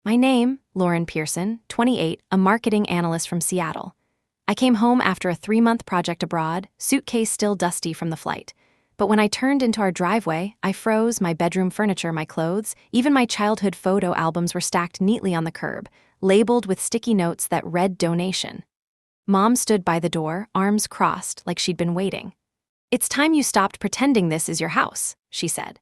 My name, Lauren Pearson, 28, a marketing analyst from Seattle. I came home after a 3-month project abroad, suitcase still dusty from the flight. But when I turned into our driveway, I froze. My bedroom furniture, my clothes, even my childhood photo albums were stacked neatly on the curb, labeled with sticky notes that read donation. Mom stood by the door, arms crossed, like she'd been waiting. "It's time you stopped pretending this is your house," she said.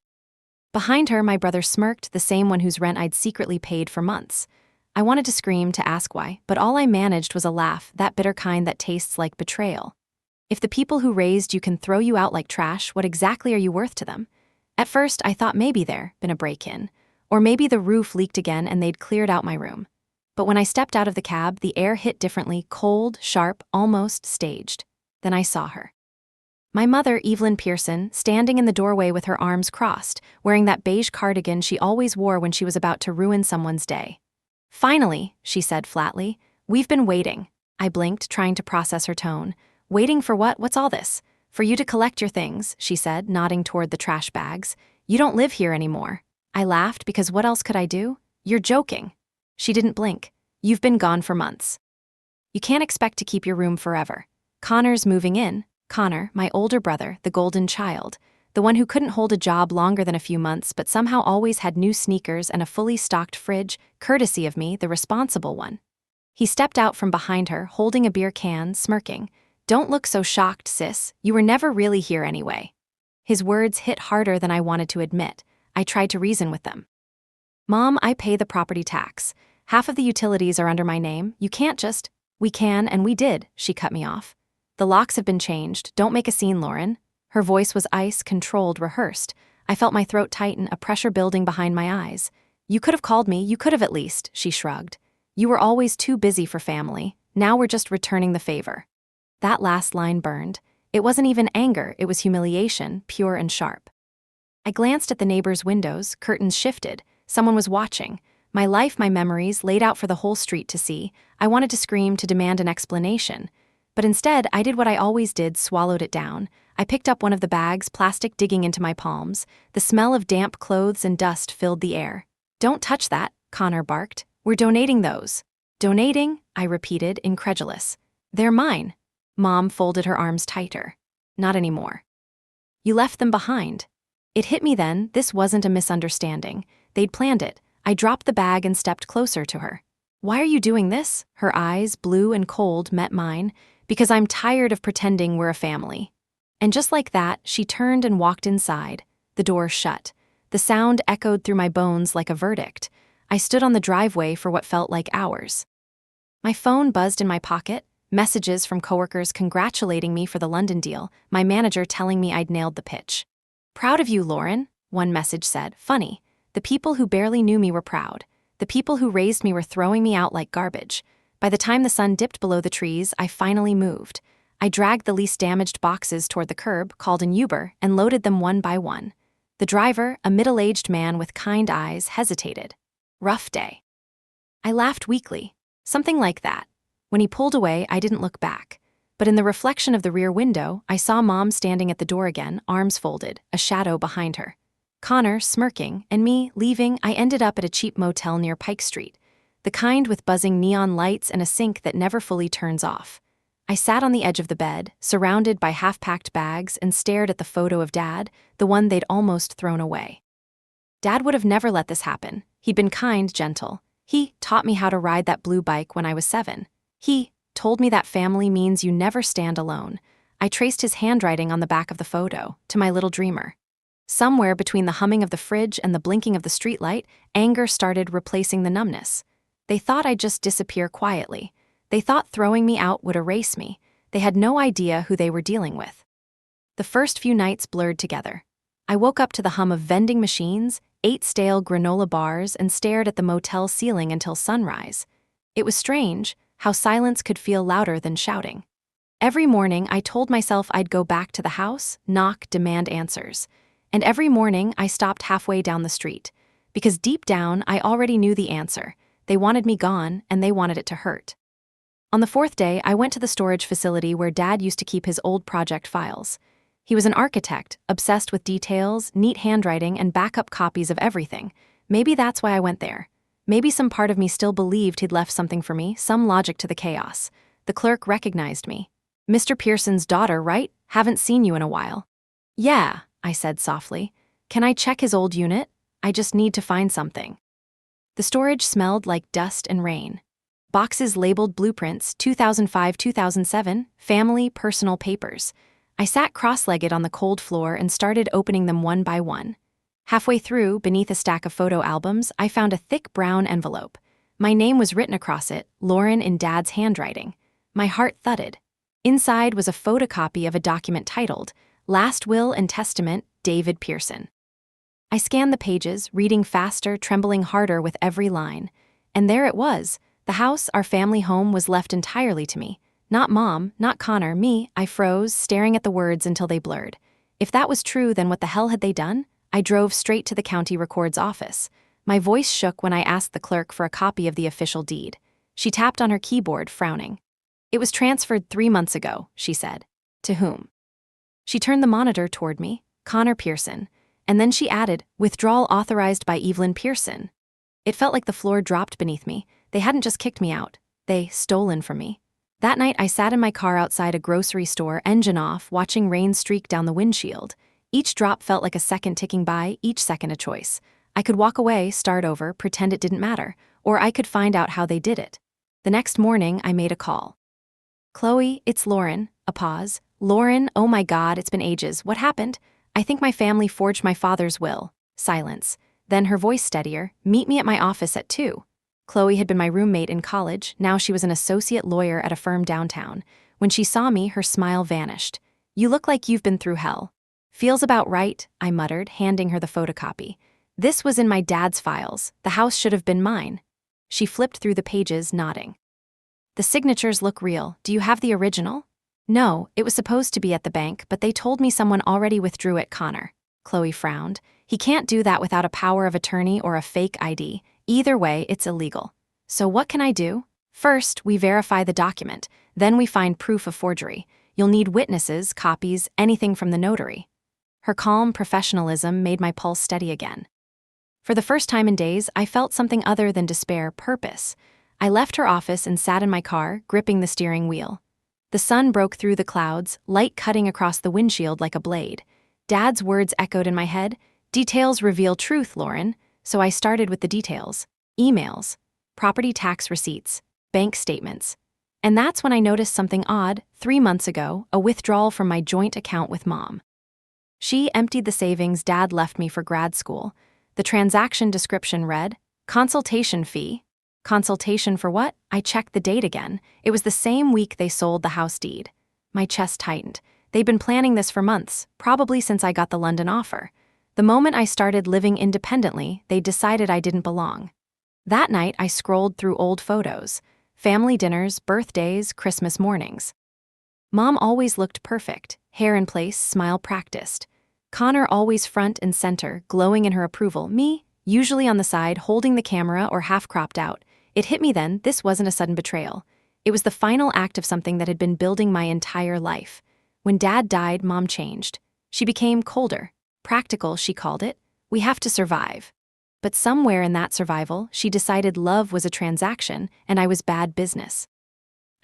Behind her, my brother smirked, the same one whose rent I'd secretly paid for months. I wanted to scream, to ask why, but all I managed was a laugh, that bitter kind that tastes like betrayal. If the people who raised you can throw you out like trash, what exactly are you worth to them? At first, I thought maybe there'd been a break-in, or maybe the roof leaked again and they'd cleared out my room. But when I stepped out of the cab, the air hit differently, cold, sharp, almost staged. Then I saw her. My mother, Evelyn Pearson, standing in the doorway with her arms crossed, wearing that beige cardigan she always wore when she was about to ruin someone's day. "Finally," she said flatly, "we've been waiting." I blinked, trying to process her tone. "Waiting for what? What's all this?" "For you to collect your things," she said, nodding toward the trash bags. "You don't live here anymore." I laughed, because what else could I do? "You're joking." She didn't blink. "You've been gone for months. You can't expect to keep your room forever. Connor's moving in." Connor, my older brother, the golden child, the one who couldn't hold a job longer than a few months but somehow always had new sneakers and a fully stocked fridge, courtesy of me, the responsible one. He stepped out from behind her, holding a beer can, smirking. "Don't look so shocked, sis. You were never really here anyway." His words hit harder than I wanted to admit. I tried to reason with them. "Mom, I pay the property tax. Half of the utilities are under my name. You can't just—" "We can, and we did," she cut me off. "The locks have been changed. Don't make a scene, Lauren." Her voice was ice, controlled, rehearsed. I felt my throat tighten, a pressure building behind my eyes. "You could have called me. You could have at least," she shrugged. "You were always too busy for family. Now we're just returning the favor." That last line burned. It wasn't even anger, it was humiliation, pure and sharp. I glanced at the neighbors' windows, curtains shifted. Someone was watching. My life, my memories, laid out for the whole street to see. I wanted to scream, to demand an explanation. But instead, I did what I always did, swallowed it down. I picked up one of the bags, plastic digging into my palms. The smell of damp clothes and dust filled the air. "Don't touch that," Connor barked. "We're donating those." "Donating?" I repeated, incredulous. "They're mine." Mom folded her arms tighter. "Not anymore. You left them behind." It hit me then, this wasn't a misunderstanding. They'd planned it. I dropped the bag and stepped closer to her. "Why are you doing this?" Her eyes, blue and cold, met mine. "Because I'm tired of pretending we're a family." And just like that, she turned and walked inside. The door shut. The sound echoed through my bones like a verdict. I stood on the driveway for what felt like hours. My phone buzzed in my pocket, messages from coworkers congratulating me for the London deal, my manager telling me I'd nailed the pitch. "Proud of you, Lauren," one message said. Funny. The people who barely knew me were proud. The people who raised me were throwing me out like garbage. By the time the sun dipped below the trees, I finally moved. I dragged the least damaged boxes toward the curb, called an Uber, and loaded them one by one. The driver, a middle-aged man with kind eyes, hesitated. "Rough day." I laughed weakly. Something like that. When he pulled away, I didn't look back. But in the reflection of the rear window, I saw Mom standing at the door again, arms folded, a shadow behind her. Connor, smirking, and me, leaving. I ended up at a cheap motel near Pike Street. The kind with buzzing neon lights and a sink that never fully turns off. I sat on the edge of the bed, surrounded by half-packed bags, and stared at the photo of Dad, the one they'd almost thrown away. Dad would have never let this happen. He'd been kind, gentle. He taught me how to ride that blue bike when I was 7. He told me that family means you never stand alone. I traced his handwriting on the back of the photo, to my little dreamer. Somewhere between the humming of the fridge and the blinking of the streetlight, anger started replacing the numbness. They thought I'd just disappear quietly. They thought throwing me out would erase me. They had no idea who they were dealing with. The first few nights blurred together. I woke up to the hum of vending machines, ate stale granola bars, and stared at the motel ceiling until sunrise. It was strange how silence could feel louder than shouting. Every morning, I told myself I'd go back to the house, knock, demand answers. And every morning, I stopped halfway down the street. Because deep down, I already knew the answer. They wanted me gone, and they wanted it to hurt. On the 4th day, I went to the storage facility where Dad used to keep his old project files. He was an architect, obsessed with details, neat handwriting, and backup copies of everything. Maybe that's why I went there. Maybe some part of me still believed he'd left something for me, some logic to the chaos. The clerk recognized me. "Mr. Pearson's daughter, right? Haven't seen you in a while." "Yeah," I said softly. "Can I check his old unit? I just need to find something." The storage smelled like dust and rain. Boxes labeled blueprints, 2005-2007, family, personal papers. I sat cross-legged on the cold floor and started opening them one by one. Halfway through, beneath a stack of photo albums, I found a thick brown envelope. My name was written across it, Lauren in Dad's handwriting. My heart thudded. Inside was a photocopy of a document titled, Last Will and Testament, David Pearson. I scanned the pages, reading faster, trembling harder with every line. And there it was. The house, our family home, was left entirely to me. Not Mom, not Connor, me. I froze, staring at the words until they blurred. If that was true, then what the hell had they done? I drove straight to the county record's office. My voice shook when I asked the clerk for a copy of the official deed. She tapped on her keyboard, frowning. "It was transferred 3 months ago," she said. "To whom?" She turned the monitor toward me. "Connor Pearson." And then she added, "Withdrawal authorized by Evelyn Pearson." It felt like the floor dropped beneath me. They hadn't just kicked me out. They stolen from me. That night, I sat in my car outside a grocery store, engine off, watching rain streak down the windshield. Each drop felt like a second ticking by, each second a choice. I could walk away, start over, pretend it didn't matter, or I could find out how they did it. The next morning, I made a call. "Chloe, it's Lauren." A pause. "Lauren, oh my God, it's been ages. What happened?" "I think my family forged my father's will." Silence. Then her voice steadier. "Meet me at my office at 2. Chloe had been my roommate in college. Now she was an associate lawyer at a firm downtown. When she saw me, her smile vanished. "You look like you've been through hell." "Feels about right," I muttered, handing her the photocopy. "This was in my dad's files. The house should have been mine." She flipped through the pages, nodding. "The signatures look real. Do you have the original?" "No, it was supposed to be at the bank, but they told me someone already withdrew it." Connor. Chloe frowned. "He can't do that without a power of attorney or a fake ID. Either way, it's illegal." "So what can I do?" "First, we verify the document. Then we find proof of forgery. You'll need witnesses, copies, anything from the notary." Her calm professionalism made my pulse steady again. For the first time in days, I felt something other than despair, purpose. I left her office and sat in my car, gripping the steering wheel. The sun broke through the clouds, light cutting across the windshield like a blade. Dad's words echoed in my head. "Details reveal truth, Lauren." So I started with the details. Emails, property tax receipts, bank statements. And that's when I noticed something odd. 3 months ago, a withdrawal from my joint account with Mom. She emptied the savings Dad left me for grad school. The transaction description read, "Consultation fee." Consultation for what? I checked the date again. It was the same week they sold the house deed. My chest tightened. They'd been planning this for months, probably since I got the London offer. The moment I started living independently, they decided I didn't belong. That night, I scrolled through old photos. Family dinners, birthdays, Christmas mornings. Mom always looked perfect, hair in place, smile practiced. Connor always front and center, glowing in her approval. Me, usually on the side, holding the camera or half cropped out. It hit me then, this wasn't a sudden betrayal. It was the final act of something that had been building my entire life. When Dad died, Mom changed. She became colder. Practical, she called it. We have to survive. But somewhere in that survival, she decided love was a transaction and I was bad business.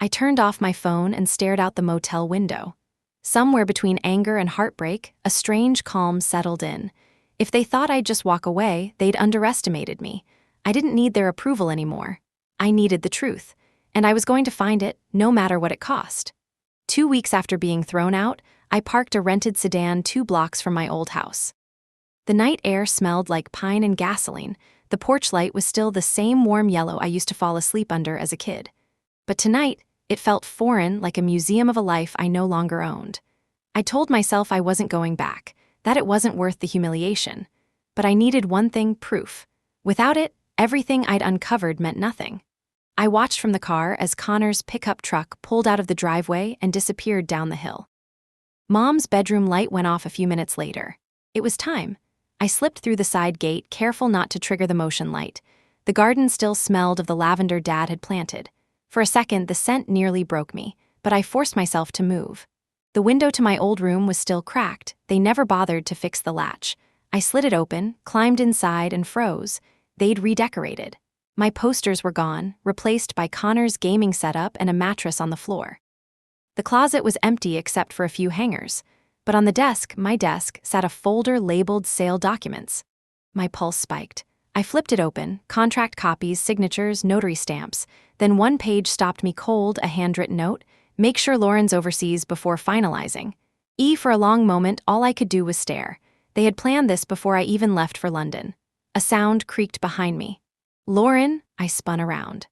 I turned off my phone and stared out the motel window. Somewhere between anger and heartbreak, a strange calm settled in. If they thought I'd just walk away, they'd underestimated me. I didn't need their approval anymore. I needed the truth, and I was going to find it, no matter what it cost. 2 weeks after being thrown out, I parked a rented sedan 2 blocks from my old house. The night air smelled like pine and gasoline. The porch light was still the same warm yellow I used to fall asleep under as a kid. But tonight, it felt foreign, like a museum of a life I no longer owned. I told myself I wasn't going back, that it wasn't worth the humiliation. But I needed one thing, proof. Without it, everything I'd uncovered meant nothing. I watched from the car as Connor's pickup truck pulled out of the driveway and disappeared down the hill. Mom's bedroom light went off a few minutes later. It was time. I slipped through the side gate, careful not to trigger the motion light. The garden still smelled of the lavender Dad had planted. For a second, the scent nearly broke me, but I forced myself to move. The window to my old room was still cracked. They never bothered to fix the latch. I slid it open, climbed inside, and froze. They'd redecorated. My posters were gone, replaced by Connor's gaming setup and a mattress on the floor. The closet was empty except for a few hangers, but on the desk, my desk, sat a folder labeled sale documents. My pulse spiked. I flipped it open, contract copies, signatures, notary stamps. Then one page stopped me cold, a handwritten note. Make sure Lauren's overseas before finalizing. For a long moment, all I could do was stare. They had planned this before I even left for London. A sound creaked behind me. Lauren, I spun around.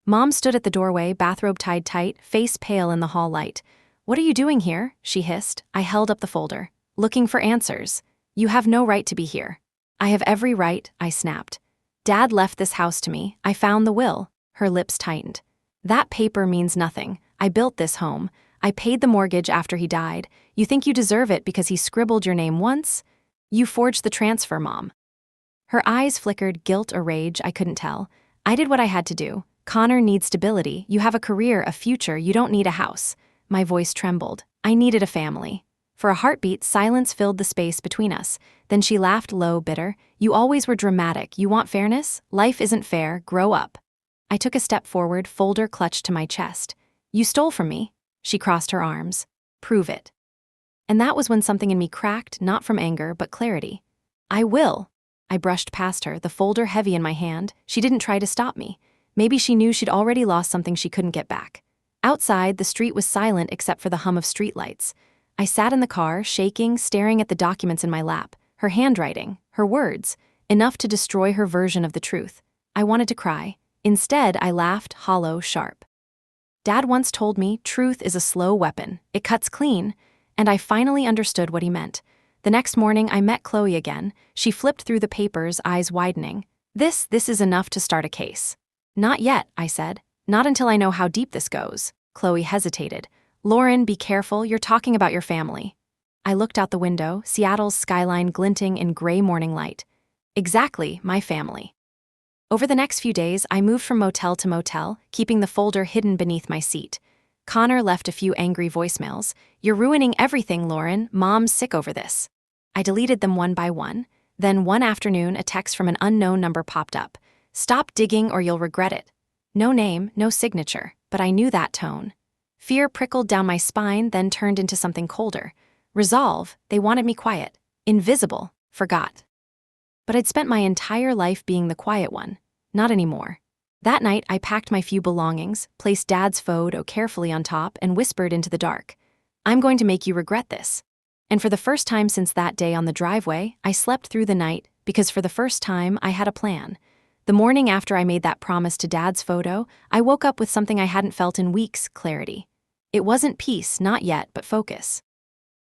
Mom stood at the doorway, bathrobe tied tight, face pale in the hall light. What are you doing here? She hissed. I held up the folder. Looking for answers. You have no right to be here. I have every right, I snapped. Dad left this house to me. I found the will. Her lips tightened. That paper means nothing. I built this home. I paid the mortgage after he died. You think you deserve it because he scribbled your name once? You forged the transfer, Mom. Her eyes flickered, guilt or rage, I couldn't tell. I did what I had to do. Connor needs stability. You have a career, a future. You don't need a house. My voice trembled. I needed a family. For a heartbeat, silence filled the space between us. Then she laughed low, bitter. You always were dramatic. You want fairness? Life isn't fair. Grow up. I took a step forward, folder clutched to my chest. You stole from me. She crossed her arms. Prove it. And that was when something in me cracked, not from anger, but clarity. I will. I brushed past her, the folder heavy in my hand. She didn't try to stop me. Maybe she knew she'd already lost something she couldn't get back. Outside, the street was silent except for the hum of streetlights. I sat in the car, shaking, staring at the documents in my lap. Her handwriting, her words, enough to destroy her version of the truth. I wanted to cry. Instead, I laughed, hollow, sharp. Dad once told me truth is a slow weapon. It cuts clean. And I finally understood what he meant. The next morning, I met Chloe again. She flipped through the papers, eyes widening. This is enough to start a case. Not yet, I said. Not until I know how deep this goes. Chloe hesitated. Lauren, be careful, you're talking about your family. I looked out the window, Seattle's skyline glinting in gray morning light. Exactly, my family. Over the next few days, I moved from motel to motel, keeping the folder hidden beneath my seat. Connor left a few angry voicemails. You're ruining everything, Lauren. Mom's sick over this. I deleted them one by one. Then one afternoon, a text from an unknown number popped up. Stop digging or you'll regret it. No name, no signature, but I knew that tone. Fear prickled down my spine, then turned into something colder. Resolve, they wanted me quiet. Invisible, forgot. But I'd spent my entire life being the quiet one. Not anymore. That night, I packed my few belongings, placed Dad's photo carefully on top, and whispered into the dark. I'm going to make you regret this. And for the first time since that day on the driveway, I slept through the night because for the first time, I had a plan. The morning after I made that promise to Dad's photo, I woke up with something I hadn't felt in weeks, clarity. It wasn't peace, not yet, but focus.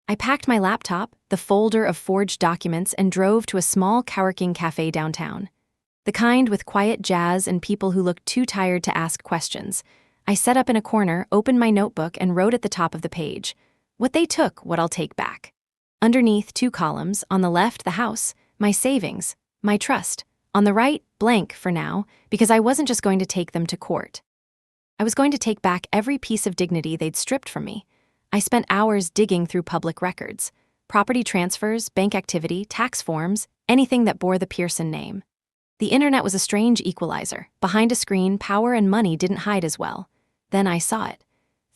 I packed my laptop, the folder of forged documents, and drove to a small coworking cafe downtown. The kind with quiet jazz and people who looked too tired to ask questions. I set up in a corner, opened my notebook, and wrote at the top of the page, what they took, what I'll take back. Underneath, 2 columns, on the left, the house, my savings, my trust. On the right, blank for now, because I wasn't just going to take them to court. I was going to take back every piece of dignity they'd stripped from me. I spent hours digging through public records, property transfers, bank activity, tax forms, anything that bore the Pearson name. The internet was a strange equalizer. Behind a screen, power and money didn't hide as well. Then I saw it.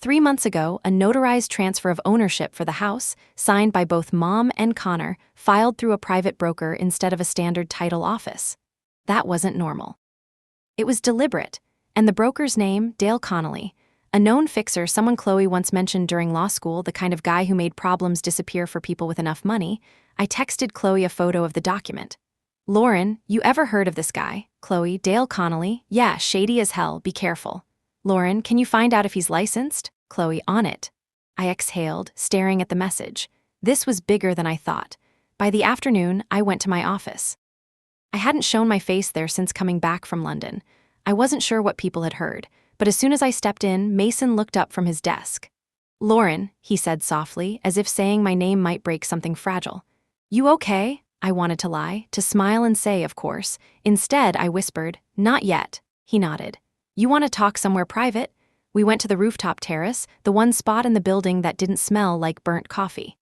3 months ago, a notarized transfer of ownership for the house, signed by both Mom and Connor, filed through a private broker instead of a standard title office. That wasn't normal. It was deliberate, and the broker's name, Dale Connolly, a known fixer someone Chloe once mentioned during law school, the kind of guy who made problems disappear for people with enough money. I texted Chloe a photo of the document. Lauren, you ever heard of this guy? Chloe, Dale Connolly? Yeah, shady as hell, be careful. Lauren, can you find out if he's licensed? Chloe, on it. I exhaled, staring at the message. This was bigger than I thought. By the afternoon, I went to my office. I hadn't shown my face there since coming back from London. I wasn't sure what people had heard, but as soon as I stepped in, Mason looked up from his desk. Lauren, he said softly, as if saying my name might break something fragile. You okay? I wanted to lie, to smile and say, of course. Instead, I whispered, not yet. He nodded. You want to talk somewhere private? We went to the rooftop terrace, the one spot in the building that didn't smell like burnt coffee.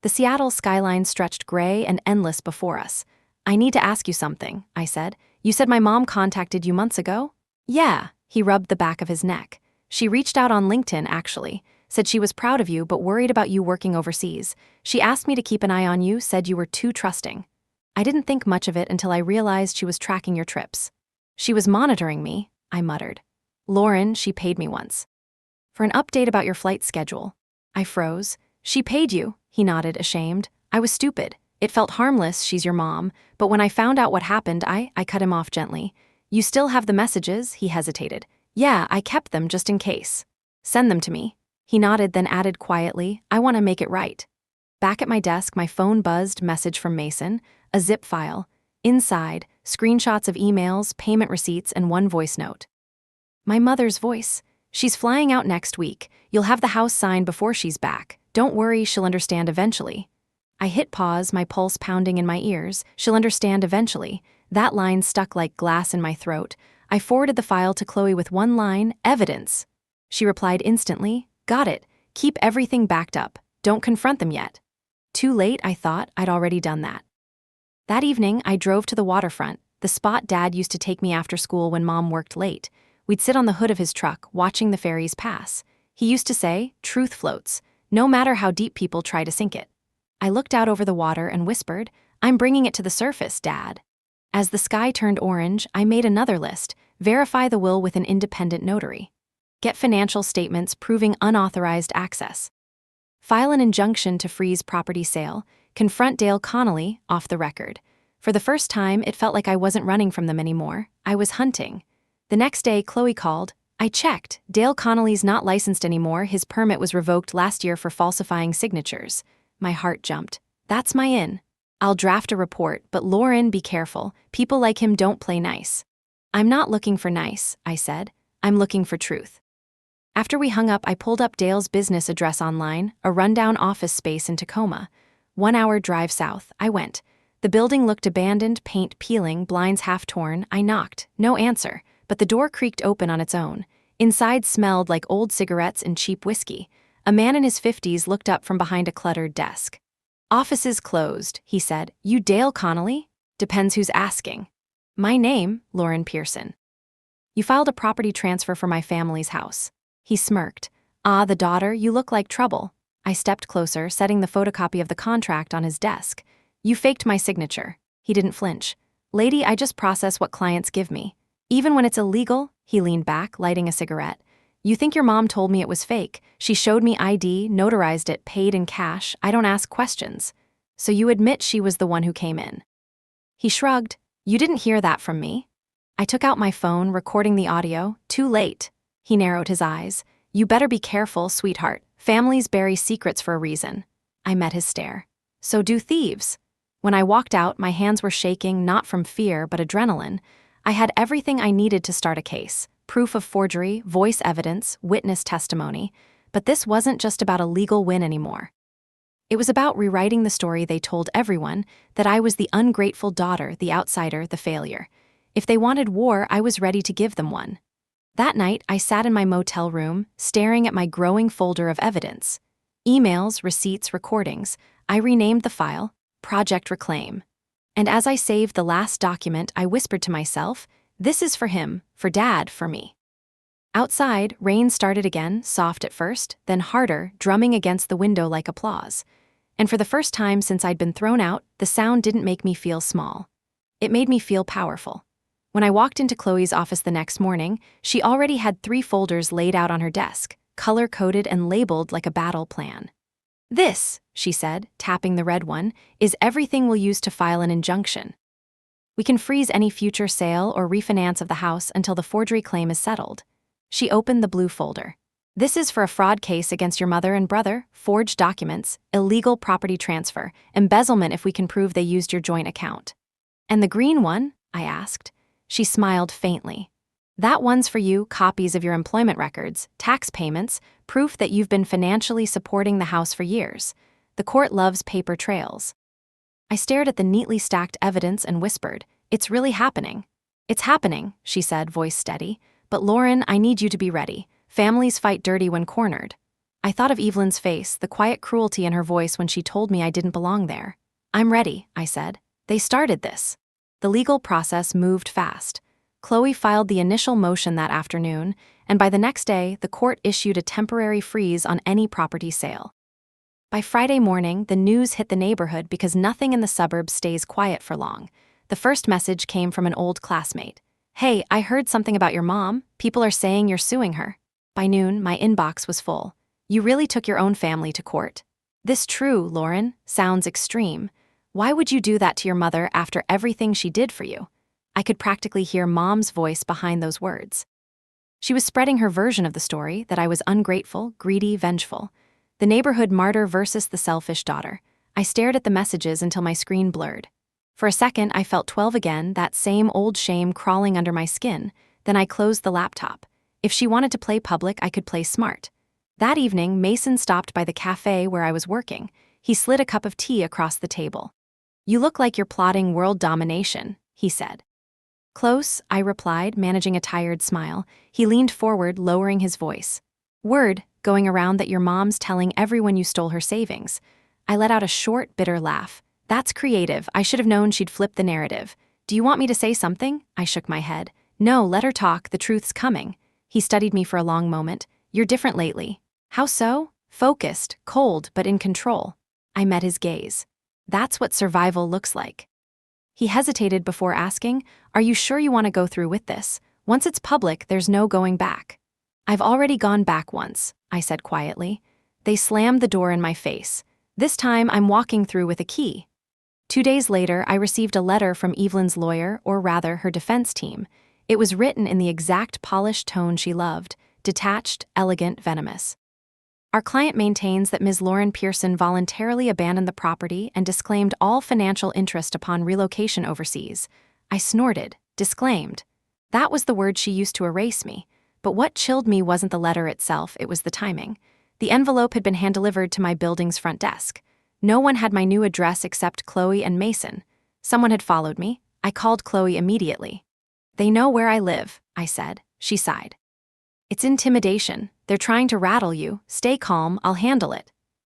The Seattle skyline stretched gray and endless before us. I need to ask you something, I said. You said my mom contacted you months ago? Yeah, he rubbed the back of his neck. She reached out on LinkedIn, actually. Said she was proud of you but worried about you working overseas. She asked me to keep an eye on you, said you were too trusting. I didn't think much of it until I realized she was tracking your trips. She was monitoring me, I muttered. Lauren, she paid me once. For an update about your flight schedule. I froze. She paid you, he nodded, ashamed. I was stupid. It felt harmless, she's your mom, but when I found out what happened, I cut him off gently. You still have the messages? He hesitated. Yeah, I kept them just in case. Send them to me. He nodded, then added quietly, I want to make it right. Back at my desk, my phone buzzed, message from Mason, a zip file. Inside, screenshots of emails, payment receipts, and one voice note. My mother's voice. She's flying out next week. You'll have the house signed before she's back. Don't worry, she'll understand eventually. I hit pause, my pulse pounding in my ears. She'll understand eventually. That line stuck like glass in my throat. I forwarded the file to Chloe with one line, evidence. She replied instantly, got it. Keep everything backed up. Don't confront them yet. Too late, I thought. I'd already done that. That evening, I drove to the waterfront, the spot Dad used to take me after school when Mom worked late. We'd sit on the hood of his truck, watching the ferries pass. He used to say, truth floats, no matter how deep people try to sink it. I looked out over the water and whispered, I'm bringing it to the surface, Dad. As the sky turned orange, I made another list, verify the will with an independent notary. Get financial statements proving unauthorized access. File an injunction to freeze property sale, confront Dale Connolly, off the record. For the first time, it felt like I wasn't running from them anymore. I was hunting. The next day, Chloe called. I checked. Dale Connolly's not licensed anymore. His permit was revoked last year for falsifying signatures. My heart jumped. That's my in. I'll draft a report, but Lauren, be careful. People like him don't play nice. I'm not looking for nice, I said. I'm looking for truth. After we hung up, I pulled up Dale's business address online, a rundown office space in Tacoma. 1 hour drive south. I went. The building looked abandoned, paint peeling, blinds half torn. I knocked. No answer, but the door creaked open on its own. Inside smelled like old cigarettes and cheap whiskey. A man in his 50s looked up from behind a cluttered desk. Offices closed, he said. You Dale Connolly? Depends who's asking. My name, Lauren Pearson. You filed a property transfer for my family's house. He smirked. Ah, the daughter, you look like trouble. I stepped closer, setting the photocopy of the contract on his desk. You faked my signature. He didn't flinch. Lady, I just process what clients give me. Even when it's illegal, he leaned back, lighting a cigarette. You think your mom told me it was fake. She showed me ID, notarized it, paid in cash. I don't ask questions. So you admit she was the one who came in. He shrugged. You didn't hear that from me. I took out my phone, recording the audio. Too late. He narrowed his eyes. You better be careful, sweetheart. Families bury secrets for a reason. I met his stare. So do thieves. When I walked out, my hands were shaking, not from fear, but adrenaline. I had everything I needed to start a case. Proof of forgery, voice evidence, witness testimony. But this wasn't just about a legal win anymore. It was about rewriting the story they told everyone, that I was the ungrateful daughter, the outsider, the failure. If they wanted war, I was ready to give them one. That night, I sat in my motel room, staring at my growing folder of evidence. Emails, receipts, recordings. I renamed the file, Project Reclaim. And as I saved the last document, I whispered to myself, this is for him, for Dad, for me. Outside, rain started again, soft at first, then harder, drumming against the window like applause. And for the first time since I'd been thrown out, the sound didn't make me feel small. It made me feel powerful. When I walked into Chloe's office the next morning, she already had 3 folders laid out on her desk, color-coded and labeled like a battle plan. This, she said, tapping the red one, is everything we'll use to file an injunction. We can freeze any future sale or refinance of the house until the forgery claim is settled. She opened the blue folder. This is for a fraud case against your mother and brother, forged documents, illegal property transfer, embezzlement if we can prove they used your joint account. And the green one? I asked. She smiled faintly. That one's for you, copies of your employment records, tax payments, proof that you've been financially supporting the house for years. The court loves paper trails. I stared at the neatly stacked evidence and whispered, it's really happening. It's happening, she said, voice steady. But Lauren, I need you to be ready. Families fight dirty when cornered. I thought of Evelyn's face, the quiet cruelty in her voice when she told me I didn't belong there. I'm ready, I said. They started this. The legal process moved fast. Chloe filed the initial motion that afternoon, and by the next day, the court issued a temporary freeze on any property sale. By Friday morning, the news hit the neighborhood because nothing in the suburbs stays quiet for long. The first message came from an old classmate. "Hey, I heard something about your mom. People are saying you're suing her." By noon, my inbox was full. "You really took your own family to court?" "This true, Lauren. Sounds extreme. Why would you do that to your mother after everything she did for you?" I could practically hear Mom's voice behind those words. She was spreading her version of the story, that I was ungrateful, greedy, vengeful. The neighborhood martyr versus the selfish daughter. I stared at the messages until my screen blurred. For a second, I felt 12 again, that same old shame crawling under my skin. Then I closed the laptop. If she wanted to play public, I could play smart. That evening, Mason stopped by the cafe where I was working. He slid a cup of tea across the table. "You look like you're plotting world domination," he said. "Close," I replied, managing a tired smile. He leaned forward, lowering his voice. "Word going around that your mom's telling everyone you stole her savings." I let out a short, bitter laugh. "That's creative. I should have known she'd flip the narrative. Do you want me to say something?" I shook my head. "No, let her talk. The truth's coming." He studied me for a long moment. "You're different lately." "How so?" "Focused, cold, but in control." I met his gaze. "That's what survival looks like." He hesitated before asking, "Are you sure you want to go through with this? Once it's public, there's no going back." "I've already gone back once," I said quietly. "They slammed the door in my face. This time I'm walking through with a key." 2 days later, I received a letter from Evelyn's lawyer, or rather, her defense team. It was written in the exact polished tone she loved, detached, elegant, venomous. "Our client maintains that Ms. Lauren Pearson voluntarily abandoned the property and disclaimed all financial interest upon relocation overseas." I snorted, disclaimed. That was the word she used to erase me. But what chilled me wasn't the letter itself, it was the timing. The envelope had been hand-delivered to my building's front desk. No one had my new address except Chloe and Mason. Someone had followed me. I called Chloe immediately. "They know where I live," I said. She sighed. "It's intimidation. They're trying to rattle you. Stay calm, I'll handle it."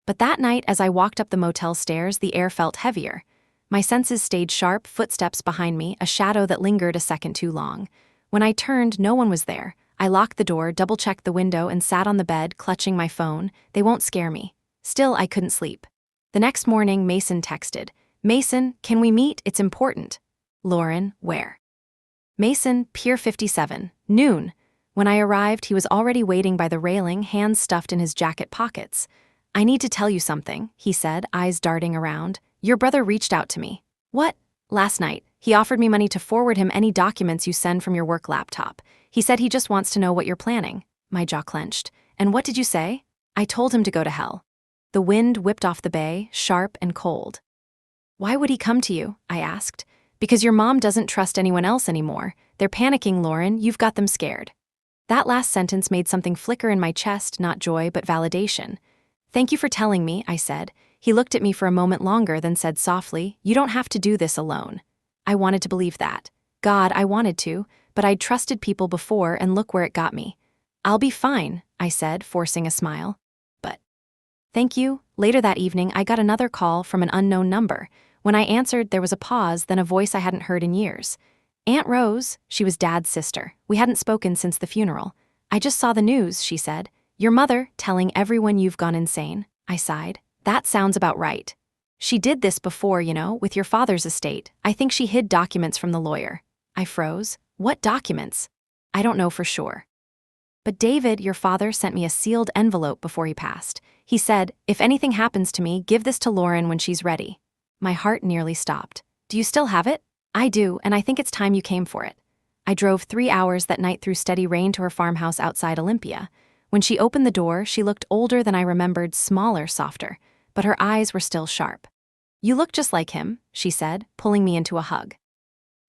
But that night, as I walked up the motel stairs, the air felt heavier. My senses stayed sharp, footsteps behind me, a shadow that lingered a second too long. When I turned, no one was there. I locked the door, double-checked the window, and sat on the bed, clutching my phone. They won't scare me. Still, I couldn't sleep. The next morning, Mason texted. "Mason, can we meet? It's important." "Lauren, where?" "Mason, Pier 57, noon." When I arrived, he was already waiting by the railing, hands stuffed in his jacket pockets. "I need to tell you something," he said, eyes darting around. "Your brother reached out to me." "What?" "Last night. He offered me money to forward him any documents you send from your work laptop. He said he just wants to know what you're planning." My jaw clenched. "And what did you say?" I told him to go to hell. The wind whipped off the bay, sharp and cold. "Why would he come to you?" I asked. "Because your mom doesn't trust anyone else anymore. They're panicking, Lauren. You've got them scared." That last sentence made something flicker in my chest, not joy, but validation. "Thank you for telling me," I said. He looked at me for a moment longer, then said softly, "You don't have to do this alone." I wanted to believe that. God, I wanted to, but I'd trusted people before, and look where it got me. "I'll be fine," I said, forcing a smile. "But thank you." Later that evening, I got another call from an unknown number. When I answered, there was a pause, then a voice I hadn't heard in years. "Aunt Rose," she was Dad's sister. We hadn't spoken since the funeral. "I just saw the news," she said. "Your mother telling everyone you've gone insane." I sighed. "That sounds about right. She did this before, with your father's estate. I think she hid documents from the lawyer." I froze. "What documents?" "I don't know for sure. But David, your father, sent me a sealed envelope before he passed. He said, 'If anything happens to me, give this to Lauren when she's ready.'" My heart nearly stopped. "Do you still have it?" "I do, and I think it's time you came for it." I drove 3 hours that night through steady rain to her farmhouse outside Olympia. When she opened the door, she looked older than I remembered, smaller, softer, but her eyes were still sharp. "You look just like him," she said, pulling me into a hug.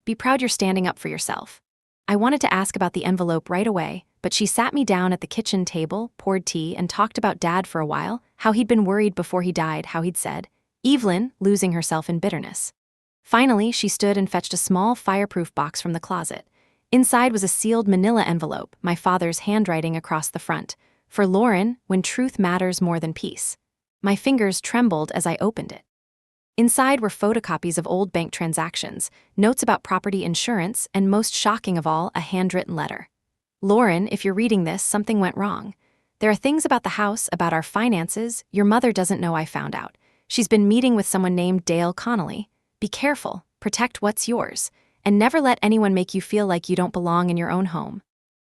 "Be proud you're standing up for yourself." I wanted to ask about the envelope right away, but she sat me down at the kitchen table, poured tea, and talked about Dad for a while, how he'd been worried before he died, how he'd said, Evelyn, losing herself in bitterness. Finally, she stood and fetched a small fireproof box from the closet. Inside was a sealed manila envelope, my father's handwriting across the front. "For Lauren, when truth matters more than peace." My fingers trembled as I opened it. Inside were photocopies of old bank transactions, notes about property insurance, and most shocking of all, a handwritten letter. Lauren, if you're reading this, something went wrong. There are things about the house, about our finances, your mother doesn't know I found out. She's been meeting with someone named Dale Connolly. Be careful, protect what's yours, and never let anyone make you feel like you don't belong in your own home.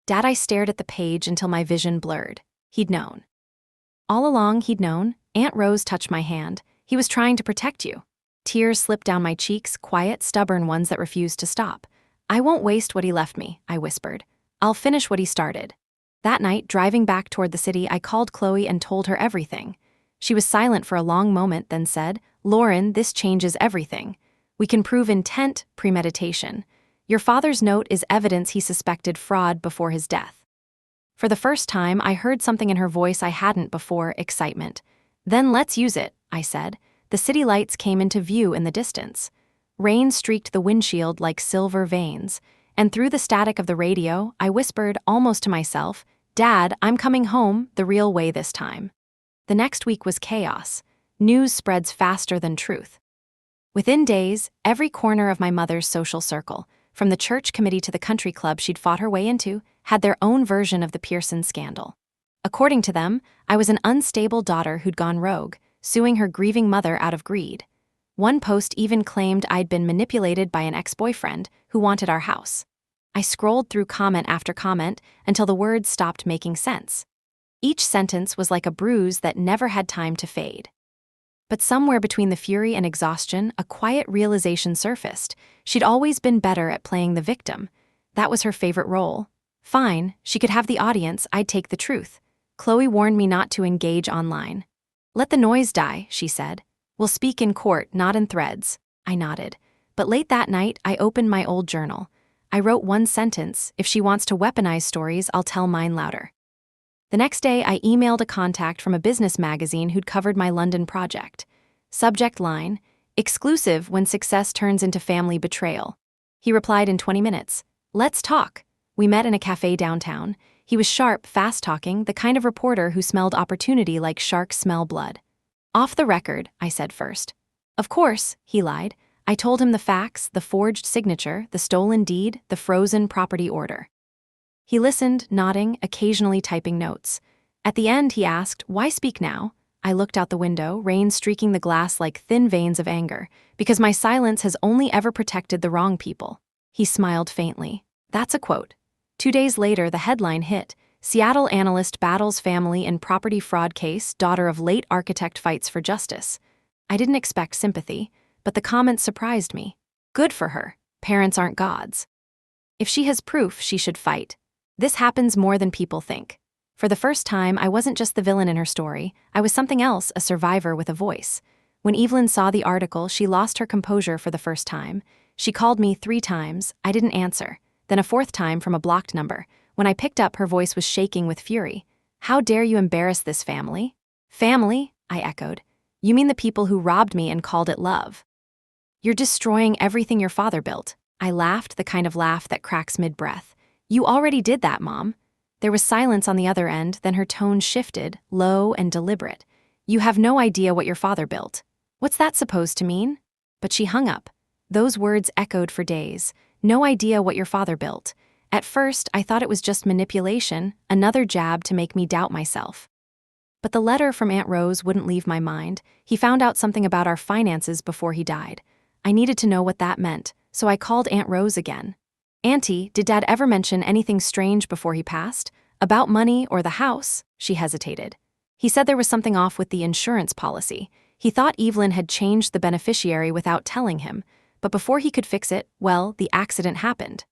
Dad, I stared at the page until my vision blurred. He'd known. All along, he'd known. Aunt Rose touched my hand. He was trying to protect you. Tears slipped down my cheeks, quiet, stubborn ones that refused to stop. I won't waste what he left me, I whispered. I'll finish what he started. That night, driving back toward the city, I called Chloe and told her everything. She was silent for a long moment, then said, Lauren, this changes everything. We can prove intent, premeditation. Your father's note is evidence he suspected fraud before his death. For the first time, I heard something in her voice I hadn't before, excitement. Then let's use it, I said. The city lights came into view in the distance. Rain streaked the windshield like silver veins, and through the static of the radio, I whispered, almost to myself, Dad, I'm coming home, the real way this time. The next week was chaos. News spreads faster than truth. Within days, every corner of my mother's social circle, from the church committee to the country club she'd fought her way into, had their own version of the Pearson scandal. According to them, I was an unstable daughter who'd gone rogue, suing her grieving mother out of greed. One post even claimed I'd been manipulated by an ex-boyfriend who wanted our house. I scrolled through comment after comment until the words stopped making sense. Each sentence was like a bruise that never had time to fade. But somewhere between the fury and exhaustion, a quiet realization surfaced. She'd always been better at playing the victim. That was her favorite role. Fine, she could have the audience, I'd take the truth. Chloe warned me not to engage online. Let the noise die, she said. We'll speak in court, not in threads. I nodded. But late that night, I opened my old journal. I wrote one sentence, if she wants to weaponize stories, I'll tell mine louder. The next day, I emailed a contact from a business magazine who'd covered my London project. Subject line, exclusive when success turns into family betrayal. He replied in 20 minutes. Let's talk. We met in a cafe downtown. He was sharp, fast-talking, the kind of reporter who smelled opportunity like sharks smell blood. Off the record, I said first. Of course, he lied. I told him the facts, the forged signature, the stolen deed, the frozen property order. He listened, nodding, occasionally typing notes. At the end, he asked, why speak now? I looked out the window, rain streaking the glass like thin veins of anger, because my silence has only ever protected the wrong people. He smiled faintly. That's a quote. 2 days later, the headline hit, Seattle analyst battles family in property fraud case, daughter of late architect fights for justice. I didn't expect sympathy, but the comments surprised me. Good for her. Parents aren't gods. If she has proof, she should fight. This happens more than people think. For the first time, I wasn't just the villain in her story. I was something else, a survivor with a voice. When Evelyn saw the article, she lost her composure for the first time. She called me 3 times. I didn't answer. Then a 4th time from a blocked number. When I picked up, her voice was shaking with fury. How dare you embarrass this family? Family? I echoed. You mean the people who robbed me and called it love? You're destroying everything your father built. I laughed, the kind of laugh that cracks mid-breath. You already did that, Mom. There was silence on the other end, then her tone shifted, low and deliberate. You have no idea what your father built. What's that supposed to mean? But she hung up. Those words echoed for days. No idea what your father built. At first, I thought it was just manipulation, another jab to make me doubt myself. But the letter from Aunt Rose wouldn't leave my mind. He found out something about our finances before he died. I needed to know what that meant, so I called Aunt Rose again. Auntie, did Dad ever mention anything strange before he passed? About money or the house? She hesitated. He said there was something off with the insurance policy. He thought Evelyn had changed the beneficiary without telling him. But before he could fix it, well, the accident happened.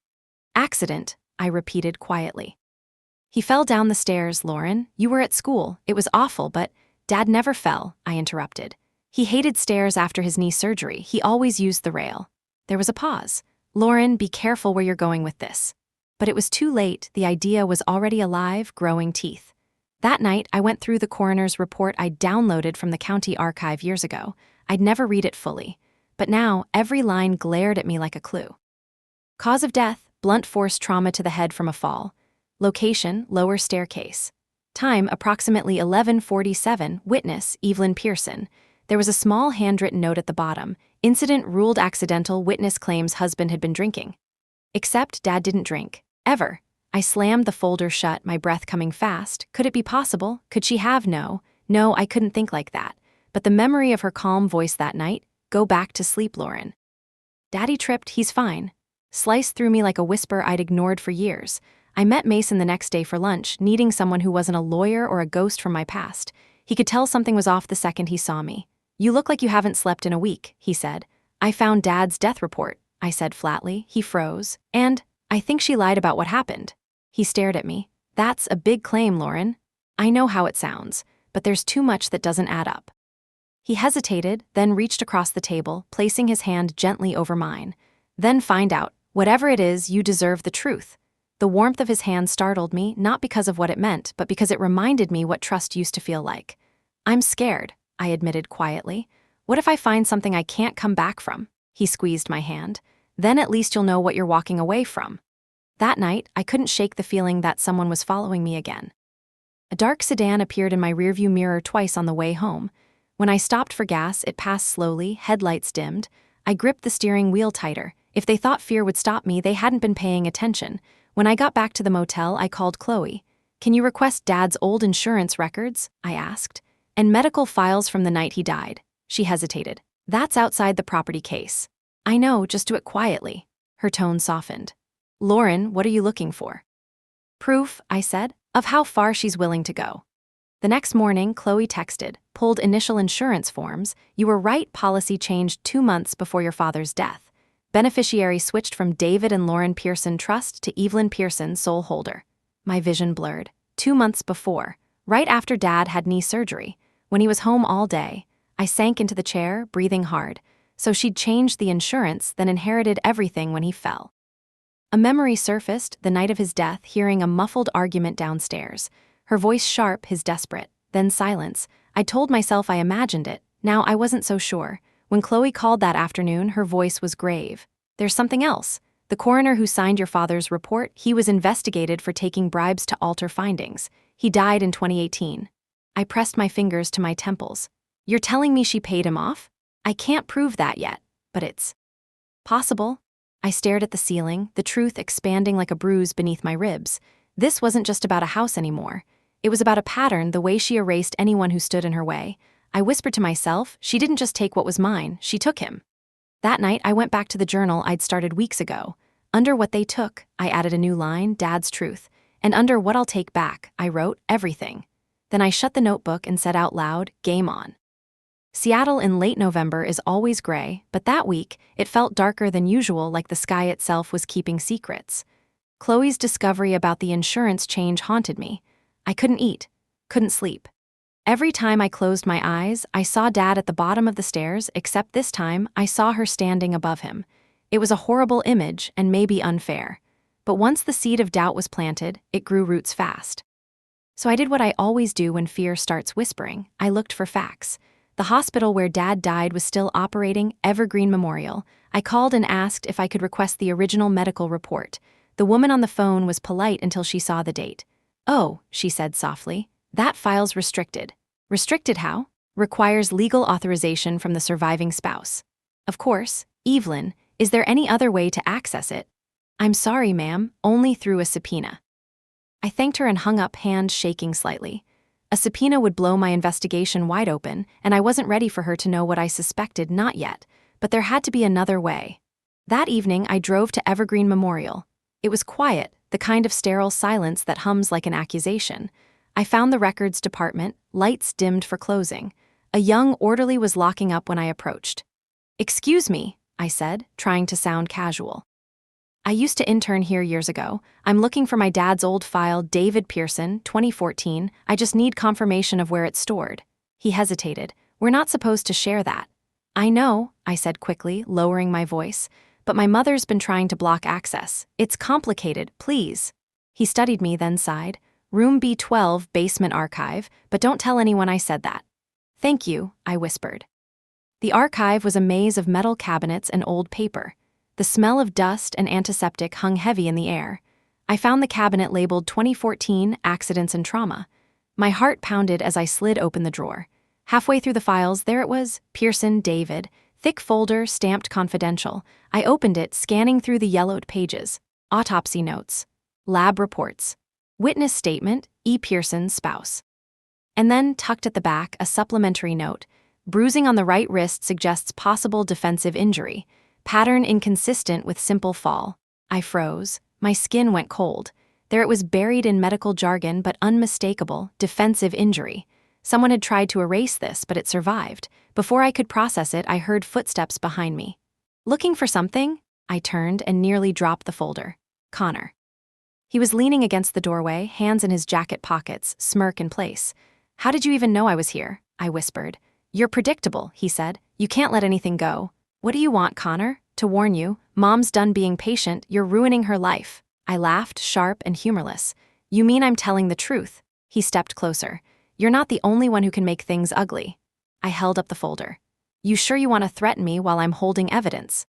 Accident, I repeated quietly. He fell down the stairs, Lauren. You were at school. It was awful, but Dad never fell, I interrupted. He hated stairs after his knee surgery. He always used the rail. There was a pause. Lauren, be careful where you're going with this. But it was too late. The idea was already alive, growing teeth. That night, I went through the coroner's report I'd downloaded from the county archive years ago. I'd never read it fully. But now, every line glared at me like a clue. Cause of death, blunt force trauma to the head from a fall. Location, lower staircase. Time, approximately 11:47, witness, Evelyn Pearson. There was a small handwritten note at the bottom. Incident ruled accidental, witness claims husband had been drinking. Except Dad didn't drink. Ever. I slammed the folder shut, my breath coming fast. Could it be possible? Could she have? No, I couldn't think like that. But the memory of her calm voice that night, go back to sleep, Lauren. Daddy tripped, he's fine. Sliced through me like a whisper I'd ignored for years. I met Mason the next day for lunch, needing someone who wasn't a lawyer or a ghost from my past. He could tell something was off the second he saw me. You look like you haven't slept in a week, he said. I found Dad's death report, I said flatly. He froze. And I think she lied about what happened. He stared at me. That's a big claim, Lauren. I know how it sounds, but there's too much that doesn't add up. He hesitated, then reached across the table, placing his hand gently over mine. Then find out. Whatever it is, you deserve the truth. The warmth of his hand startled me, not because of what it meant, but because it reminded me what trust used to feel like. I'm scared, I admitted quietly. What if I find something I can't come back from? He squeezed my hand. Then at least you'll know what you're walking away from. That night, I couldn't shake the feeling that someone was following me again. A dark sedan appeared in my rearview mirror twice on the way home. When I stopped for gas, it passed slowly, headlights dimmed. I gripped the steering wheel tighter. If they thought fear would stop me, they hadn't been paying attention. When I got back to the motel, I called Chloe. Can you request Dad's old insurance records? I asked. And medical files from the night he died. She hesitated. That's outside the property case. I know, just do it quietly. Her tone softened. Lauren, what are you looking for? Proof, I said, of how far she's willing to go. The next morning, Chloe texted, pulled initial insurance forms. You were right, policy changed 2 months before your father's death. Beneficiary switched from David and Lauren Pearson Trust to Evelyn Pearson, sole holder. My vision blurred. 2 months before, right after Dad had knee surgery, when he was home all day. I sank into the chair, breathing hard. So she'd changed the insurance, then inherited everything when he fell. A memory surfaced the night of his death, hearing a muffled argument downstairs. Her voice sharp, his desperate. Then silence. I told myself I imagined it. Now I wasn't so sure. When Chloe called that afternoon, her voice was grave. There's something else. The coroner who signed your father's report, he was investigated for taking bribes to alter findings. He died in 2018. I pressed my fingers to my temples. You're telling me she paid him off? I can't prove that yet, but it's possible. I stared at the ceiling, the truth expanding like a bruise beneath my ribs. This wasn't just about a house anymore. It was about a pattern, the way she erased anyone who stood in her way. I whispered to myself, she didn't just take what was mine, she took him. That night, I went back to the journal I'd started weeks ago. Under what they took, I added a new line, Dad's truth. And under what I'll take back, I wrote everything. Then I shut the notebook and said out loud, game on. Seattle in late November is always gray, but that week, it felt darker than usual, like the sky itself was keeping secrets. Chloe's discovery about the insurance change haunted me. I couldn't eat, couldn't sleep. Every time I closed my eyes, I saw Dad at the bottom of the stairs, except this time, I saw her standing above him. It was a horrible image and maybe unfair. But once the seed of doubt was planted, it grew roots fast. So I did what I always do when fear starts whispering. I looked for facts. The hospital where Dad died was still operating, Evergreen Memorial. I called and asked if I could request the original medical report. The woman on the phone was polite until she saw the date. Oh, she said softly, that file's restricted. Restricted how? Requires legal authorization from the surviving spouse. Of course, Evelyn, is there any other way to access it? I'm sorry, ma'am, only through a subpoena. I thanked her and hung up, hand shaking slightly. A subpoena would blow my investigation wide open, and I wasn't ready for her to know what I suspected, not yet, but there had to be another way. That evening, I drove to Evergreen Memorial. It was quiet, the kind of sterile silence that hums like an accusation. I found the records department, lights dimmed for closing. A young orderly was locking up when I approached. Excuse me, I said, trying to sound casual. I used to intern here years ago. I'm looking for my dad's old file, David Pearson, 2014. I just need confirmation of where it's stored. He hesitated. We're not supposed to share that. I know, I said quickly, lowering my voice, but my mother's been trying to block access. It's complicated, please. He studied me, then sighed. Room B12, basement archive, but don't tell anyone I said that. Thank you, I whispered. The archive was a maze of metal cabinets and old paper. The smell of dust and antiseptic hung heavy in the air. I found the cabinet labeled 2014 Accidents and Trauma. My heart pounded as I slid open the drawer. Halfway through the files, there it was, Pearson, David, thick folder, stamped confidential. I opened it, scanning through the yellowed pages. Autopsy notes. Lab reports. Witness statement, E. Pearson, spouse. And then, tucked at the back, a supplementary note. Bruising on the right wrist suggests possible defensive injury. Pattern inconsistent with simple fall. I froze. My skin went cold. There it was, buried in medical jargon but unmistakable, defensive injury. Someone had tried to erase this, but it survived. Before I could process it, I heard footsteps behind me. Looking for something? I turned and nearly dropped the folder. Connor. He was leaning against the doorway, hands in his jacket pockets, smirk in place. "How did you even know I was here?" I whispered. "You're predictable," he said. "You can't let anything go." "What do you want, Connor?" "To warn you, Mom's done being patient. You're ruining her life." I laughed, sharp and humorless. "You mean I'm telling the truth?" He stepped closer. "You're not the only one who can make things ugly." I held up the folder. "You sure you want to threaten me while I'm holding evidence?"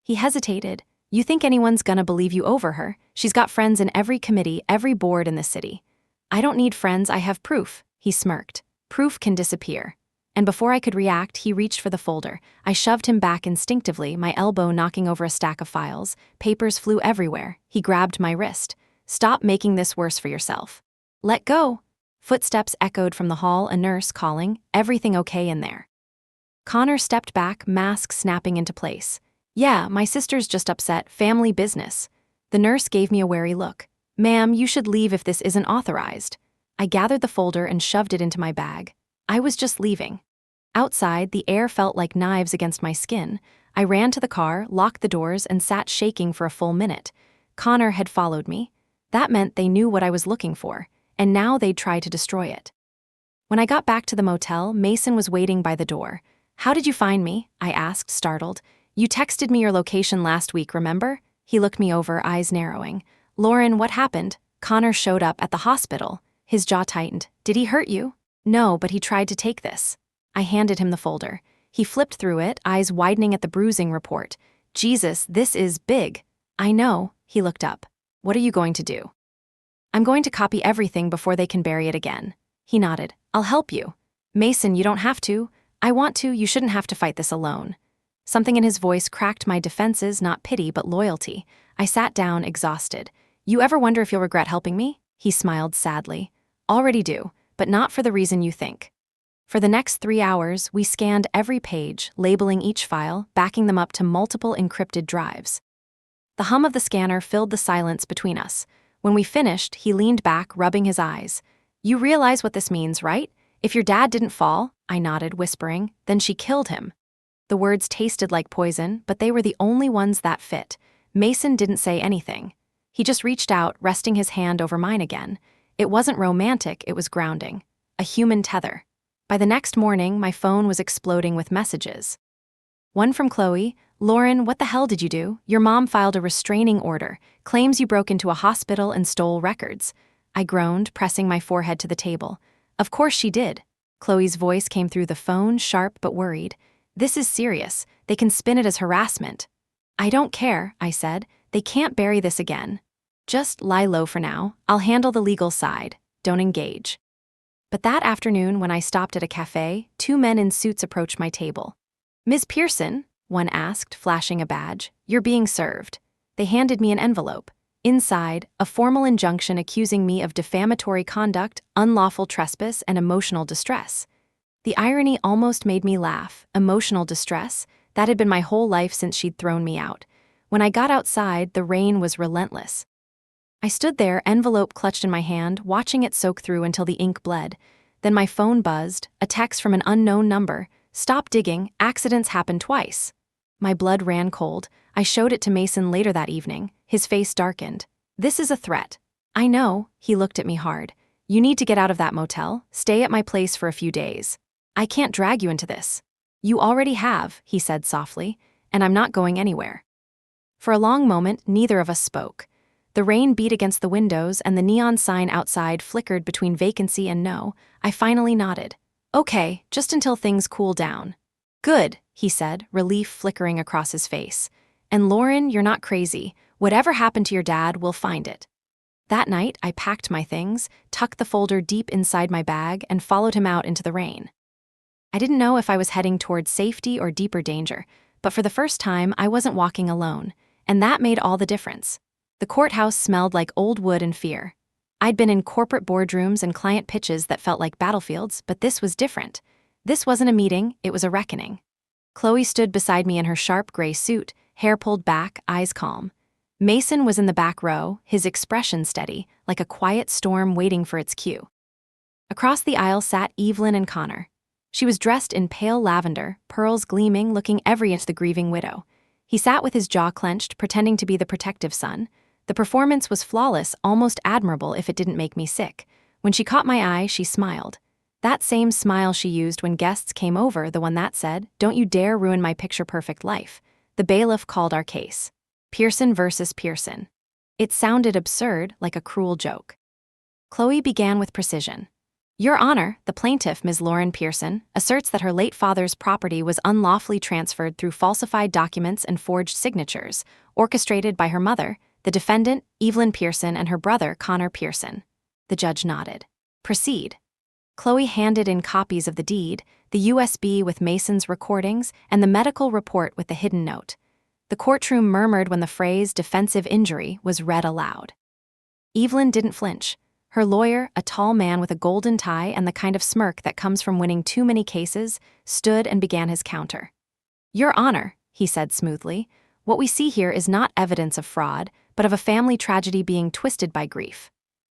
He hesitated. "You think anyone's gonna believe you over her? She's got friends in every committee, every board in the city." "I don't need friends, I have proof," he smirked. "Proof can disappear." And before I could react, he reached for the folder. I shoved him back instinctively, my elbow knocking over a stack of files. Papers flew everywhere. He grabbed my wrist. "Stop making this worse for yourself." "Let go." Footsteps echoed from the hall, a nurse calling, "Everything okay in there?" Connor stepped back, mask snapping into place. "Yeah, my sister's just upset, family business." The nurse gave me a wary look. "Ma'am, you should leave if this isn't authorized." I gathered the folder and shoved it into my bag. I was just leaving. Outside, the air felt like knives against my skin. I ran to the car, locked the doors, and sat shaking for a full minute. Connor had followed me. That meant they knew what I was looking for, and now they'd try to destroy it. When I got back to the motel, Mason was waiting by the door. "How did you find me?" I asked, startled. "You texted me your location last week, remember?" He looked me over, eyes narrowing. "Lauren, what happened?" Connor showed up at the hospital. His jaw tightened. "Did he hurt you?" "No, but he tried to take this." I handed him the folder. He flipped through it, eyes widening at the bruising report. "Jesus, this is big." "I know." He looked up. "What are you going to do?" "I'm going to copy everything before they can bury it again." He nodded. "I'll help you." "Mason, you don't have to." "I want to. You shouldn't have to fight this alone." Something in his voice cracked my defenses, not pity, but loyalty. I sat down, exhausted. "You ever wonder if you'll regret helping me?" He smiled sadly. "Already do, but not for the reason you think." For the next 3 hours, we scanned every page, labeling each file, backing them up to multiple encrypted drives. The hum of the scanner filled the silence between us. When we finished, he leaned back, rubbing his eyes. "You realize what this means, right? If your dad didn't fall," I nodded, whispering, "then she killed him." The words tasted like poison, but they were the only ones that fit. Mason didn't say anything. He just reached out, resting his hand over mine again. It wasn't romantic, it was grounding. A human tether. By the next morning, my phone was exploding with messages. One from Chloe. "Lauren, what the hell did you do? Your mom filed a restraining order, claims you broke into a hospital and stole records." I groaned, pressing my forehead to the table. "Of course she did." Chloe's voice came through the phone, sharp but worried. "This is serious. They can spin it as harassment." "I don't care," I said. "They can't bury this again. Just lie low for now. I'll handle the legal side. Don't engage." But that afternoon, when I stopped at a cafe, 2 men in suits approached my table. "Ms. Pearson," one asked, flashing a badge, "you're being served." They handed me an envelope. Inside, a formal injunction accusing me of defamatory conduct, unlawful trespass, and emotional distress. The irony almost made me laugh. Emotional distress? That had been my whole life since she'd thrown me out. When I got outside, the rain was relentless. I stood there, envelope clutched in my hand, watching it soak through until the ink bled. Then my phone buzzed, a text from an unknown number. "Stop digging, accidents happen twice." My blood ran cold. I showed it to Mason later that evening. His face darkened. "This is a threat." "I know." He looked at me hard. "You need to get out of that motel. Stay at my place for a few days. I can't drag you into this." "You already have," he said softly, "and I'm not going anywhere." For a long moment, neither of us spoke. The rain beat against the windows, and the neon sign outside flickered between vacancy and no. I finally nodded. "Okay, just until things cool down." "Good," he said, relief flickering across his face. "And Lauren, you're not crazy. Whatever happened to your dad, we'll find it." That night, I packed my things, tucked the folder deep inside my bag, and followed him out into the rain. I didn't know if I was heading towards safety or deeper danger, but for the first time, I wasn't walking alone, and that made all the difference. The courthouse smelled like old wood and fear. I'd been in corporate boardrooms and client pitches that felt like battlefields, but this was different. This wasn't a meeting, it was a reckoning. Chloe stood beside me in her sharp gray suit, hair pulled back, eyes calm. Mason was in the back row, his expression steady, like a quiet storm waiting for its cue. Across the aisle sat Evelyn and Connor. She was dressed in pale lavender, pearls gleaming, looking every inch the grieving widow. He sat with his jaw clenched, pretending to be the protective son. The performance was flawless, almost admirable if it didn't make me sick. When she caught my eye, she smiled. That same smile she used when guests came over, the one that said, "Don't you dare ruin my picture-perfect life." The bailiff called our case. Pearson versus Pearson. It sounded absurd, like a cruel joke. Chloe began with precision. Your Honor, the plaintiff, Ms. Lauren Pearson, asserts that her late father's property was unlawfully transferred through falsified documents and forged signatures, orchestrated by her mother, the defendant, Evelyn Pearson, and her brother, Connor Pearson. The judge nodded. Proceed. Chloe handed in copies of the deed, the USB with Mason's recordings, and the medical report with the hidden note. The courtroom murmured when the phrase defensive injury was read aloud. Evelyn didn't flinch. Her lawyer, a tall man with a golden tie and the kind of smirk that comes from winning too many cases, stood and began his counter. Your Honor, he said smoothly, what we see here is not evidence of fraud, but of a family tragedy being twisted by grief.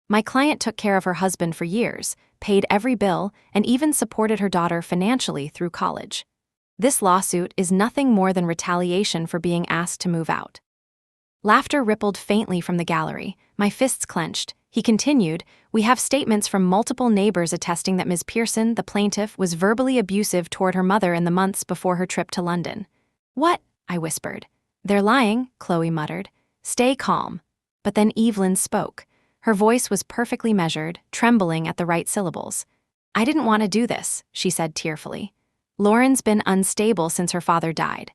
My client took care of her husband for years, paid every bill, and even supported her daughter financially through college. This lawsuit is nothing more than retaliation for being asked to move out. Laughter rippled faintly from the gallery. My fists clenched. He continued, we have statements from multiple neighbors attesting that Ms. Pearson, the plaintiff, was verbally abusive toward her mother in the months before her trip to London. What? I whispered. They're lying, Chloe muttered. Stay calm. But then Evelyn spoke. Her voice was perfectly measured, trembling at the right syllables. I didn't want to do this, she said tearfully. Lauren's been unstable since her father died.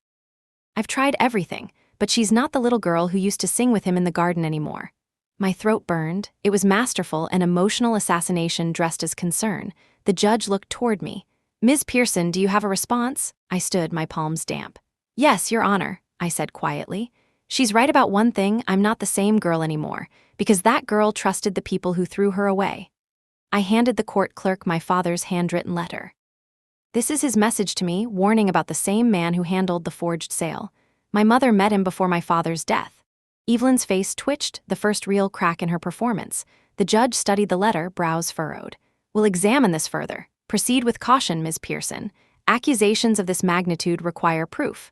I've tried everything, but she's not the little girl who used to sing with him in the garden anymore. My throat burned. It was masterful, an emotional assassination dressed as concern. The judge looked toward me. Ms. Pearson, do you have a response? I stood, my palms damp. Yes, Your Honor, I said quietly. She's right about one thing, I'm not the same girl anymore, because that girl trusted the people who threw her away. I handed the court clerk my father's handwritten letter. This is his message to me, warning about the same man who handled the forged sale. My mother met him before my father's death. Evelyn's face twitched, the first real crack in her performance. The judge studied the letter, brows furrowed. We'll examine this further. Proceed with caution, Ms. Pearson. Accusations of this magnitude require proof.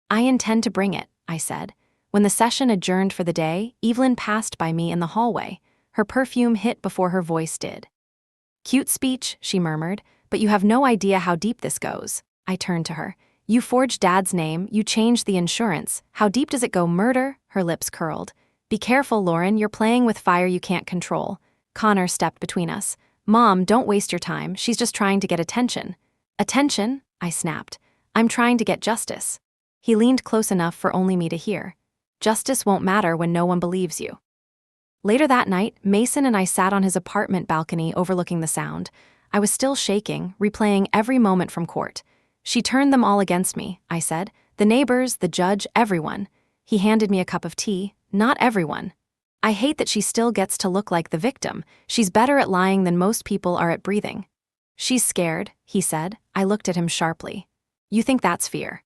I intend to bring it, I said. When the session adjourned for the day, Evelyn passed by me in the hallway. Her perfume hit before her voice did. Cute speech, she murmured, but you have no idea how deep this goes. I turned to her. You forged Dad's name, you changed the insurance. How deep does it go? Murder? Her lips curled. Be careful, Lauren, you're playing with fire you can't control. Connor stepped between us. Mom, don't waste your time, she's just trying to get attention. Attention? I snapped. I'm trying to get justice. He leaned close enough for only me to hear. Justice won't matter when no one believes you. Later that night, Mason and I sat on his apartment balcony overlooking the Sound. I was still shaking, replaying every moment from court. She turned them all against me, I said. The neighbors, the judge, everyone. He handed me a cup of tea. Not everyone. I hate that she still gets to look like the victim. She's better at lying than most people are at breathing. She's scared, he said. I looked at him sharply. You think that's fear?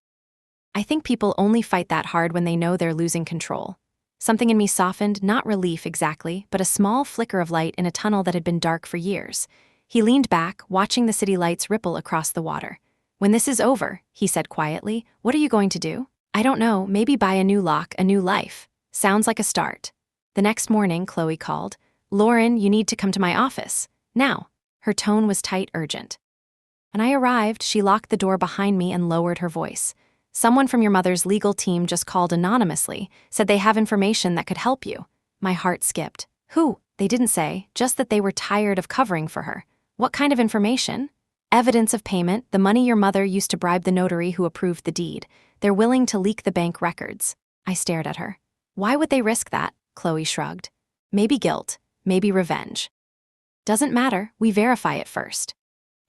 I think people only fight that hard when they know they're losing control. Something in me softened, not relief exactly, but a small flicker of light in a tunnel that had been dark for years. He leaned back, watching the city lights ripple across the water. When this is over, he said quietly, what are you going to do? I don't know, maybe buy a new lock, a new life. Sounds like a start. The next morning, Chloe called. Lauren, you need to come to my office. Now. Her tone was tight, urgent. When I arrived, she locked the door behind me and lowered her voice. Someone from your mother's legal team just called anonymously, said they have information that could help you. My heart skipped. Who? They didn't say, just that they were tired of covering for her. What kind of information? Evidence of payment, the money your mother used to bribe the notary who approved the deed. They're willing to leak the bank records. I stared at her. Why would they risk that? Chloe shrugged. Maybe guilt, maybe revenge. Doesn't matter, we verify it first.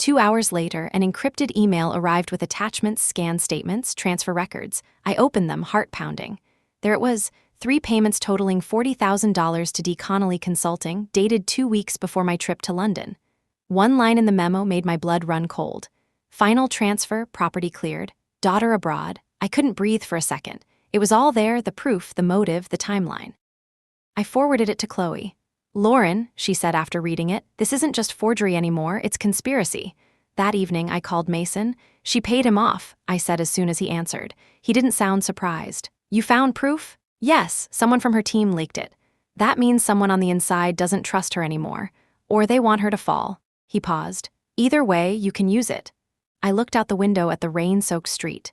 2 hours later, an encrypted email arrived with attachments, scanned statements, transfer records. I opened them, heart pounding. There it was, 3 payments totaling $40,000 to D. Connolly Consulting, dated 2 weeks before my trip to London. One line in the memo made my blood run cold. Final transfer, property cleared, daughter abroad. I couldn't breathe for a second. It was all there, the proof, the motive, the timeline. I forwarded it to Chloe. "Lauren," she said after reading it, "this isn't just forgery anymore, it's conspiracy." That evening, I called Mason. "She paid him off," I said as soon as he answered. He didn't sound surprised. "You found proof?" "Yes, someone from her team leaked it." "That means someone on the inside doesn't trust her anymore. Or they want her to fall." He paused. "Either way, you can use it." I looked out the window at the rain-soaked street.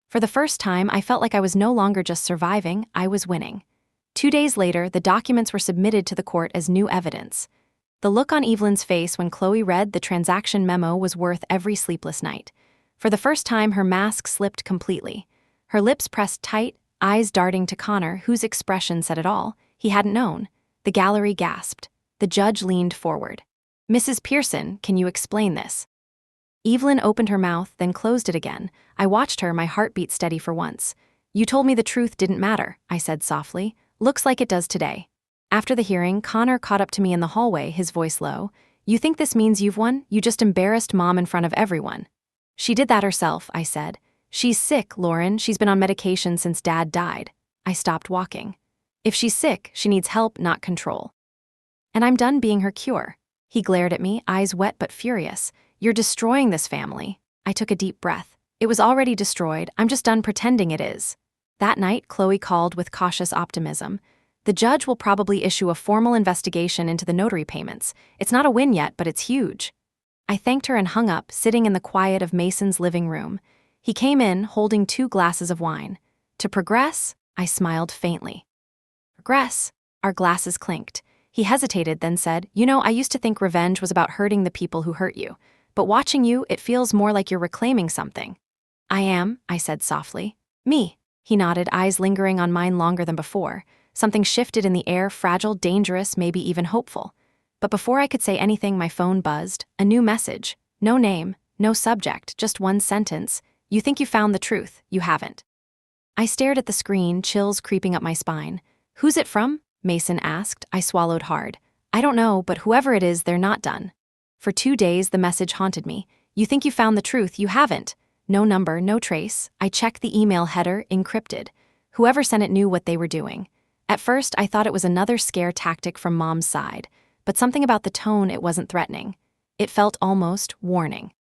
For the first time, I felt like I was no longer just surviving, I was winning. 2 days later, the documents were submitted to the court as new evidence. The look on Evelyn's face when Chloe read the transaction memo was worth every sleepless night. For the first time, her mask slipped completely. Her lips pressed tight, eyes darting to Connor, whose expression said it all. He hadn't known. The gallery gasped. The judge leaned forward. "Mrs. Pearson, can you explain this?" Evelyn opened her mouth, then closed it again. I watched her, my heartbeat steady for once. "You told me the truth didn't matter," I said softly. "Looks like it does today." After the hearing, Connor caught up to me in the hallway, his voice low. "You think this means you've won? You just embarrassed Mom in front of everyone." "She did that herself," I said. "She's sick, Lauren. She's been on medication since Dad died." I stopped walking. "If she's sick, she needs help, not control. And I'm done being her cure." He glared at me, eyes wet but furious. "You're destroying this family." I took a deep breath. "It was already destroyed. I'm just done pretending it is." That night, Chloe called with cautious optimism. "The judge will probably issue a formal investigation into the notary payments. It's not a win yet, but it's huge." I thanked her and hung up, sitting in the quiet of Mason's living room. He came in, holding 2 glasses of wine. "To progress?" I smiled faintly. "Progress?" Our glasses clinked. He hesitated, then said, "You know, I used to think revenge was about hurting the people who hurt you. But watching you, it feels more like you're reclaiming something." "I am," I said softly. "Me?" He nodded, eyes lingering on mine longer than before. Something shifted in the air, fragile, dangerous, maybe even hopeful. But before I could say anything, my phone buzzed. A new message. No name, no subject, just one sentence. "You think you found the truth. You haven't." I stared at the screen, chills creeping up my spine. "Who's it from?" Mason asked. I swallowed hard. "I don't know, but whoever it is, they're not done." For 2 days, the message haunted me. "You think you found the truth. You haven't." No number, no trace. I checked the email header, encrypted. Whoever sent it knew what they were doing. At first, I thought it was another scare tactic from Mom's side, but something about the tone, it wasn't threatening. It felt almost warning.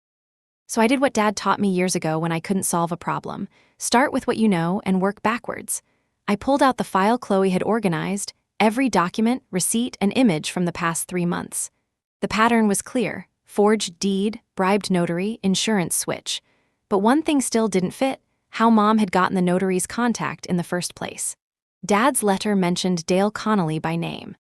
So I did what Dad taught me years ago when I couldn't solve a problem. Start with what you know and work backwards. I pulled out the file Chloe had organized, every document, receipt, and image from the past 3 months. The pattern was clear: forged deed, bribed notary, insurance switch. But one thing still didn't fit: how Mom had gotten the notary's contact in the first place. Dad's letter mentioned Dale Connolly by name.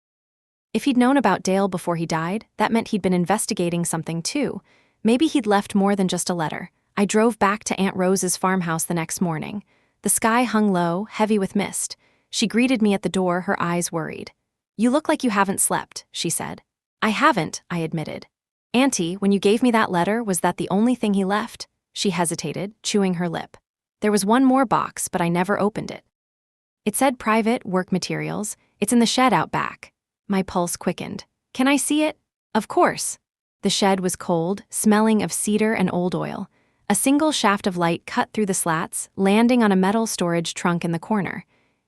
If he'd known about Dale before he died, that meant he'd been investigating something too. Maybe he'd left more than just a letter. I drove back to Aunt Rose's farmhouse the next morning. The sky hung low, heavy with mist. She greeted me at the door, her eyes worried. "You look like you haven't slept," she said. "I haven't," I admitted. "Auntie, when you gave me that letter, was that the only thing he left?" She hesitated, chewing her lip. "There was one more box, but I never opened it. It said private, work materials. It's in the shed out back." My pulse quickened. "Can I see it?" "Of course." The shed was cold, smelling of cedar and old oil. A single shaft of light cut through the slats, landing on a metal storage trunk in the corner.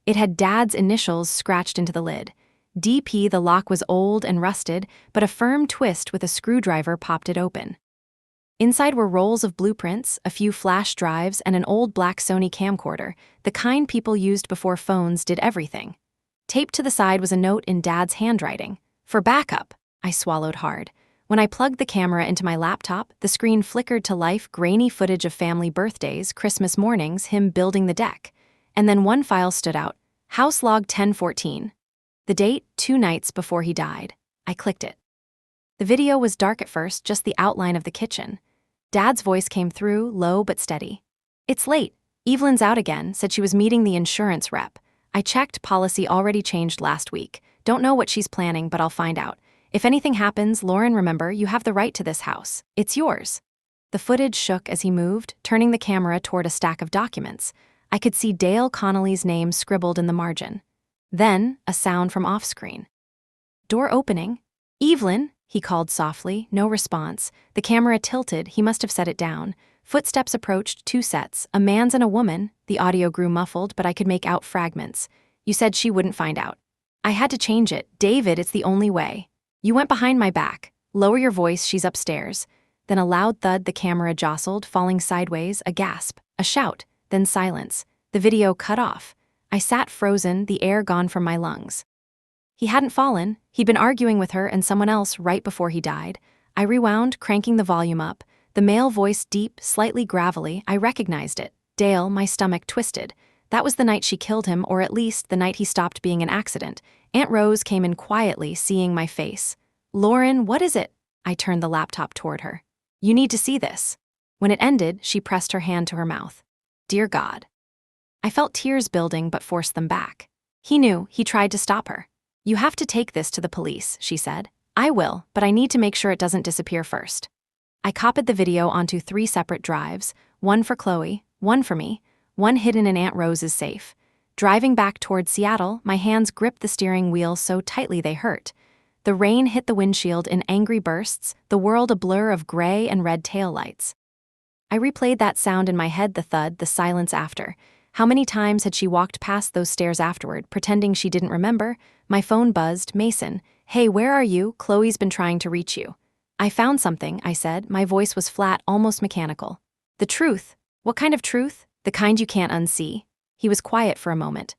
It had Dad's initials scratched into the lid. DP. The lock was old and rusted, but a firm twist with a screwdriver popped it open. Inside were rolls of blueprints, a few flash drives, and an old black Sony camcorder, the kind people used before phones did everything. Taped to the side was a note in Dad's handwriting. "For backup." I swallowed hard. When I plugged the camera into my laptop, the screen flickered to life, grainy footage of family birthdays, Christmas mornings, him building the deck. And then one file stood out: House Log 1014. The date, 2 nights before he died. I clicked it. The video was dark at first, just the outline of the kitchen. Dad's voice came through, low but steady. "It's late. Evelyn's out again, said she was meeting the insurance rep. I checked, policy already changed last week. Don't know what she's planning, but I'll find out. If anything happens, Lauren, remember, you have the right to this house. It's yours. The footage shook as he moved, turning the camera toward a stack of documents. I could see Dale Connolly's name scribbled in the margin. Then, a sound from off-screen. Door opening. "Evelyn," he called softly, no response. The camera tilted, he must have set it down. Footsteps approached, 2 sets, a man's and a woman. The audio grew muffled, but I could make out fragments. "You said she wouldn't find out." "I had to change it. David, it's the only way." "You went behind my back." "Lower your voice, she's upstairs." Then a loud thud, the camera jostled, falling sideways, a gasp, a shout, then silence. The video cut off. I sat frozen, the air gone from my lungs. He hadn't fallen. He'd been arguing with her and someone else right before he died. I rewound, cranking the volume up. The male voice deep, slightly gravelly. I recognized it. Dale, my stomach twisted. That was the night she killed him, or at least the night he stopped being an accident. Aunt Rose came in quietly, seeing my face. "Lauren, what is it?" I turned the laptop toward her. "You need to see this." When it ended, she pressed her hand to her mouth. "Dear God." I felt tears building but forced them back. He knew. He tried to stop her. "You have to take this to the police," she said. "I will, but I need to make sure it doesn't disappear first." I copied the video onto 3 separate drives, one for Chloe, one for me, one hidden in Aunt Rose's safe. Driving back toward Seattle, my hands gripped the steering wheel so tightly they hurt. The rain hit the windshield in angry bursts, the world a blur of gray and red taillights. I replayed that sound in my head, the thud, the silence after. How many times had she walked past those stairs afterward, pretending she didn't remember? My phone buzzed. "Mason. Hey, where are you? Chloe's been trying to reach you." "I found something," I said. My voice was flat, almost mechanical. "The truth." "What kind of truth?" "The kind you can't unsee." He was quiet for a moment.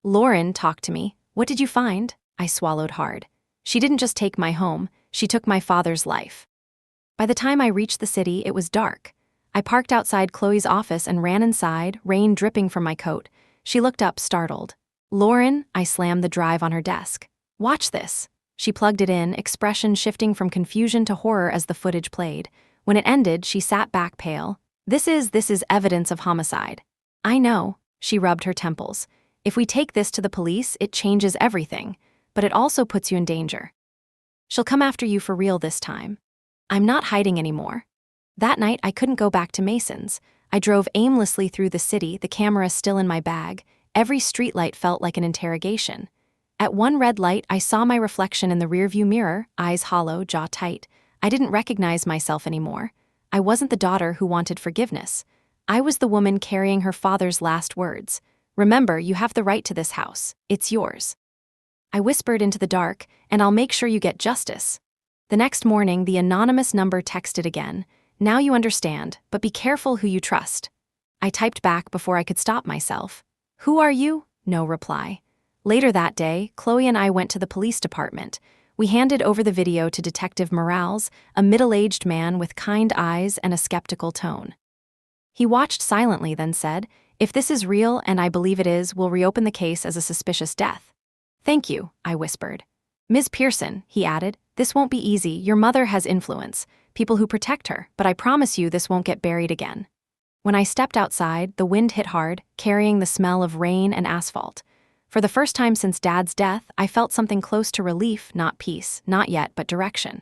"Lauren, talk to me. What did you find?" I swallowed hard. "She didn't just take my home, she took my father's life." By the time I reached the city, it was dark. I parked outside Chloe's office and ran inside, rain dripping from my coat. She looked up, startled. "Lauren," I slammed the drive on her desk. "Watch this." She plugged it in, expression shifting from confusion to horror as the footage played. When it ended, she sat back pale. This is evidence of homicide." "I know." She rubbed her temples. "If we take this to the police, it changes everything. But it also puts you in danger. She'll come after you for real this time." I'm not hiding anymore. That night, I couldn't go back to Mason's. I drove aimlessly through the city, the camera still in my bag. Every streetlight felt like an interrogation. At one red light, I saw my reflection in the rearview mirror, eyes hollow, jaw tight. I didn't recognize myself anymore. I wasn't the daughter who wanted forgiveness. I was the woman carrying her father's last words. "Remember, you have the right to this house. It's yours." I whispered into the dark, "And I'll make sure you get justice." The next morning, the anonymous number texted again. "Now you understand, but be careful who you trust." I typed back before I could stop myself. "Who are you?" No reply. Later that day, Chloe and I went to the police department. We handed over the video to Detective Morales, a middle-aged man with kind eyes and a skeptical tone. He watched silently, then said, "If this is real, and I believe it is, we'll reopen the case as a suspicious death." "Thank you," I whispered. "Ms. Pearson," he added, "this won't be easy. Your mother has influence, people who protect her, but I promise you this won't get buried again." When I stepped outside, the wind hit hard, carrying the smell of rain and asphalt. For the first time since Dad's death, I felt something close to relief, not peace, not yet, but direction.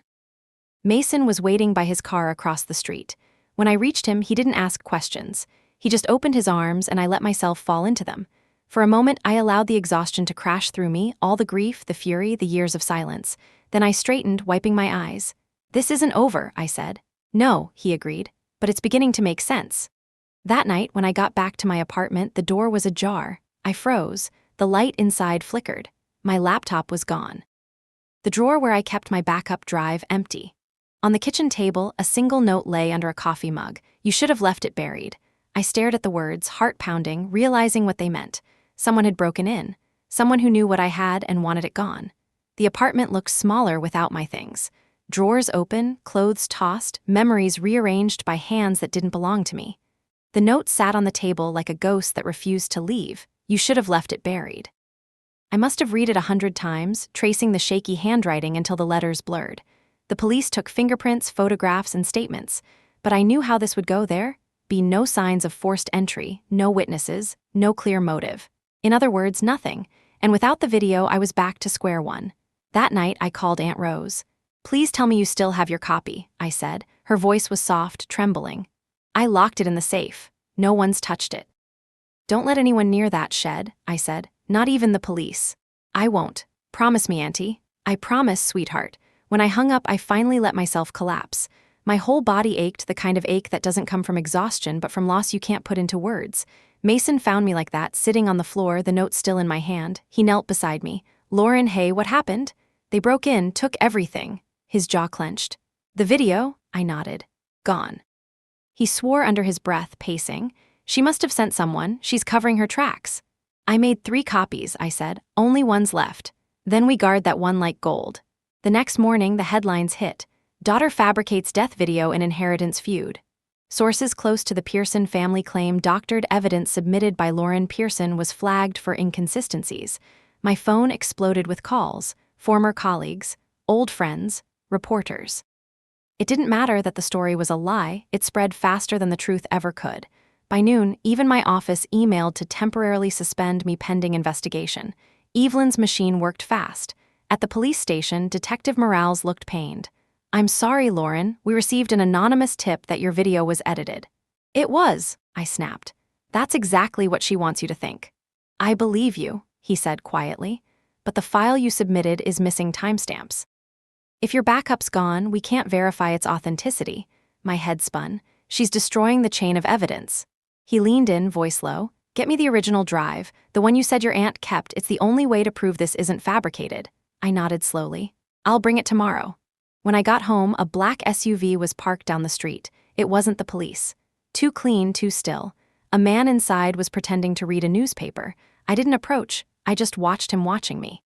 Mason was waiting by his car across the street. When I reached him, he didn't ask questions. He just opened his arms, and I let myself fall into them. For a moment, I allowed the exhaustion to crash through me, all the grief, the fury, the years of silence. Then I straightened, wiping my eyes. "This isn't over," I said. "No," he agreed, "but it's beginning to make sense." That night, when I got back to my apartment, the door was ajar. I froze. The light inside flickered. My laptop was gone. The drawer where I kept my backup drive empty. On the kitchen table, a single note lay under a coffee mug. "You should have left it buried." I stared at the words, heart pounding, realizing what they meant. Someone had broken in. Someone who knew what I had and wanted it gone. The apartment looked smaller without my things. Drawers open, clothes tossed, memories rearranged by hands that didn't belong to me. The note sat on the table like a ghost that refused to leave. "You should have left it buried." I must have read it 100 times, tracing the shaky handwriting until the letters blurred. The police took fingerprints, photographs, and statements. But I knew how this would go there. Be no signs of forced entry, no witnesses, no clear motive. In other words, nothing. And without the video, I was back to square one. That night, I called Aunt Rose. Please tell me you still have your copy, I said. Her voice was soft, trembling. I locked it in the safe. No one's touched it. Don't let anyone near that shed, I said. Not even the police. I won't. Promise me, Auntie. I promise, sweetheart. When I hung up, I finally let myself collapse. My whole body ached, the kind of ache that doesn't come from exhaustion but from loss you can't put into words. Mason found me like that, sitting on the floor, the note still in my hand. He knelt beside me. Lauren, hey, what happened? They broke in, took everything. His jaw clenched. The video? I nodded. Gone. He swore under his breath, pacing. She must have sent someone. She's covering her tracks. I made 3 copies, I said. Only one's left. Then we guard that one like gold. The next morning, the headlines hit. Daughter fabricates death video in inheritance feud. Sources close to the Pearson family claim doctored evidence submitted by Lauren Pearson was flagged for inconsistencies. My phone exploded with calls, former colleagues, old friends, reporters. It didn't matter that the story was a lie, it spread faster than the truth ever could. By noon, even my office emailed to temporarily suspend me pending investigation. Evelyn's machine worked fast. At the police station, Detective Morales looked pained. I'm sorry, Lauren, we received an anonymous tip that your video was edited. It was, I snapped. That's exactly what she wants you to think. I believe you, he said quietly, but the file you submitted is missing timestamps. If your backup's gone, we can't verify its authenticity. My head spun. She's destroying the chain of evidence. He leaned in, voice low. Get me the original drive, the one you said your aunt kept. It's the only way to prove this isn't fabricated. I nodded slowly. I'll bring it tomorrow. When I got home, a black SUV was parked down the street. It wasn't the police. Too clean, too still. A man inside was pretending to read a newspaper. I didn't approach. I just watched him watching me.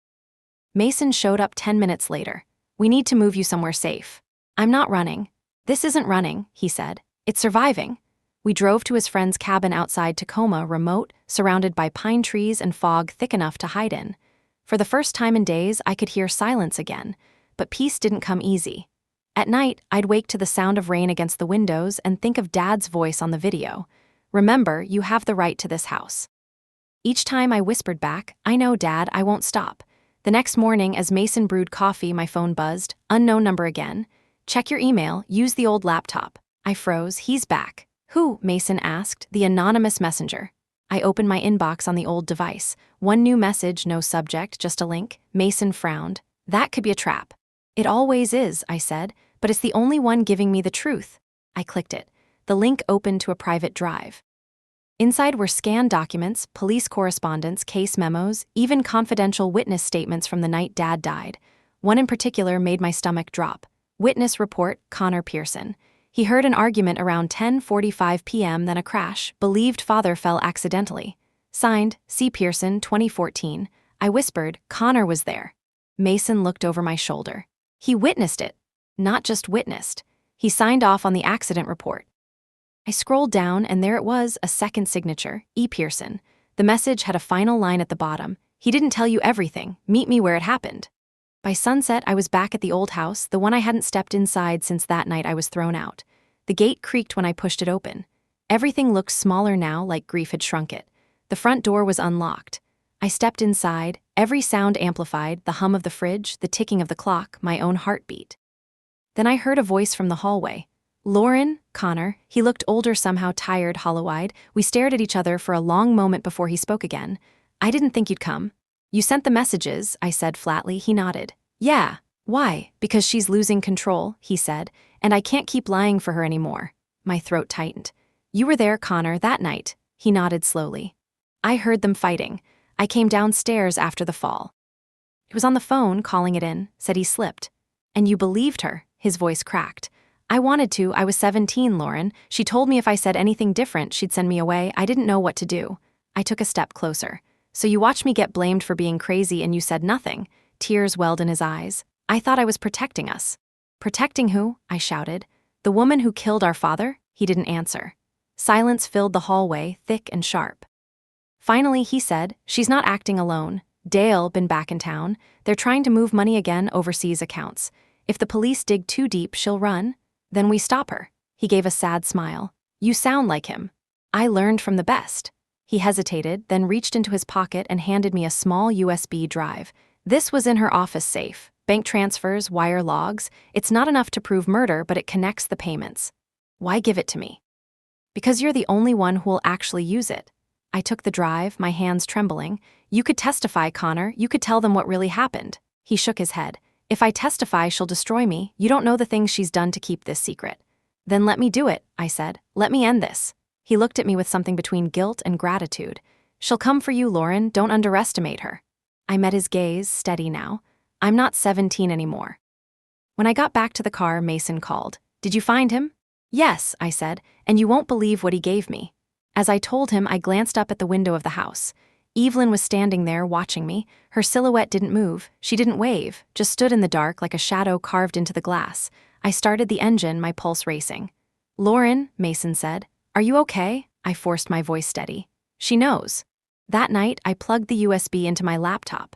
Mason showed up 10 minutes later. We need to move you somewhere safe. I'm not running. This isn't running, he said. It's surviving. We drove to his friend's cabin outside Tacoma, remote, surrounded by pine trees and fog thick enough to hide in. For the first time in days, I could hear silence again, but peace didn't come easy. At night, I'd wake to the sound of rain against the windows and think of Dad's voice on the video. Remember, you have the right to this house. Each time I whispered back, I know, Dad, I won't stop. The next morning, as Mason brewed coffee, my phone buzzed. Unknown number again. Check your email, use the old laptop. I froze. He's back. Who? Mason asked. The anonymous messenger. I opened my inbox on the old device. One new message, no subject, just a link. Mason frowned. That could be a trap. It always is, I said, but it's the only one giving me the truth. I clicked it. The link opened to a private drive. Inside were scanned documents, police correspondence, case memos, even confidential witness statements from the night Dad died. One in particular made my stomach drop. Witness report, Connor Pearson. He heard an argument around 10:45 p.m., then a crash. Believed father fell accidentally. Signed, C. Pearson, 2014. I whispered, Connor was there. Mason looked over my shoulder. He witnessed it. Not just witnessed. He signed off on the accident report. I scrolled down, and there it was, a second signature, E. Pearson. The message had a final line at the bottom. He didn't tell you everything. Meet me where it happened. By sunset, I was back at the old house, the one I hadn't stepped inside since that night I was thrown out. The gate creaked when I pushed it open. Everything looked smaller now, like grief had shrunk it. The front door was unlocked. I stepped inside, every sound amplified, the hum of the fridge, the ticking of the clock, my own heartbeat. Then I heard a voice from the hallway. Lauren, Connor. He looked older, somehow tired, hollow-eyed. We stared at each other for a long moment before he spoke again. I didn't think you'd come. You sent the messages, I said flatly. He nodded. Yeah. Why? Because she's losing control, he said, and I can't keep lying for her anymore. My throat tightened. You were there, Connor, that night. He nodded slowly. I heard them fighting. I came downstairs after the fall. He was on the phone, calling it in, said he slipped. And you believed her, his voice cracked. I wanted to. I was 17, Lauren. She told me if I said anything different, she'd send me away. I didn't know what to do. I took a step closer. So you watched me get blamed for being crazy and you said nothing. Tears welled in his eyes. I thought I was protecting us. Protecting who? I shouted. The woman who killed our father? He didn't answer. Silence filled the hallway, thick and sharp. Finally, he said, she's not acting alone. Dale been back in town. They're trying to move money again, overseas accounts. If the police dig too deep, she'll run. Then we stop her. He gave a sad smile. You sound like him. I learned from the best. He hesitated, then reached into his pocket and handed me a small USB drive. This was in her office safe. Bank transfers, wire logs. It's not enough to prove murder, but it connects the payments. Why give it to me? Because you're the only one who will actually use it. I took the drive, my hands trembling. You could testify, Connor. You could tell them what really happened. He shook his head. If I testify, she'll destroy me. You don't know the things she's done to keep this secret. Then let me do it, I said. Let me end this. He looked at me with something between guilt and gratitude. She'll come for you, Lauren. Don't underestimate her. I met his gaze, steady now. I'm not 17 anymore. When I got back to the car, Mason called. Did you find him? Yes, I said, and you won't believe what he gave me. As I told him, I glanced up at the window of the house. Evelyn was standing there, watching me. Her silhouette didn't move. She didn't wave, just stood in the dark like a shadow carved into the glass. I started the engine, my pulse racing. Lauren, Mason said. Are you okay? I forced my voice steady. She knows. That night, I plugged the USB into my laptop.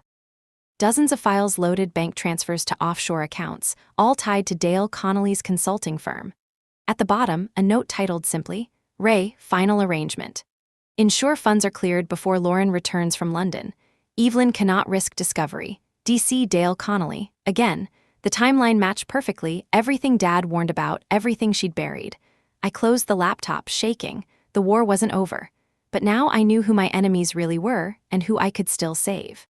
Dozens of files loaded, bank transfers to offshore accounts, all tied to Dale Connolly's consulting firm. At the bottom, a note titled simply, Ray, final arrangement. Ensure funds are cleared before Lauren returns from London. Evelyn cannot risk discovery. DC Dale Connolly. Again, the timeline matched perfectly, everything Dad warned about, everything she'd buried. I closed the laptop, shaking. The war wasn't over. But now I knew who my enemies really were and who I could still save.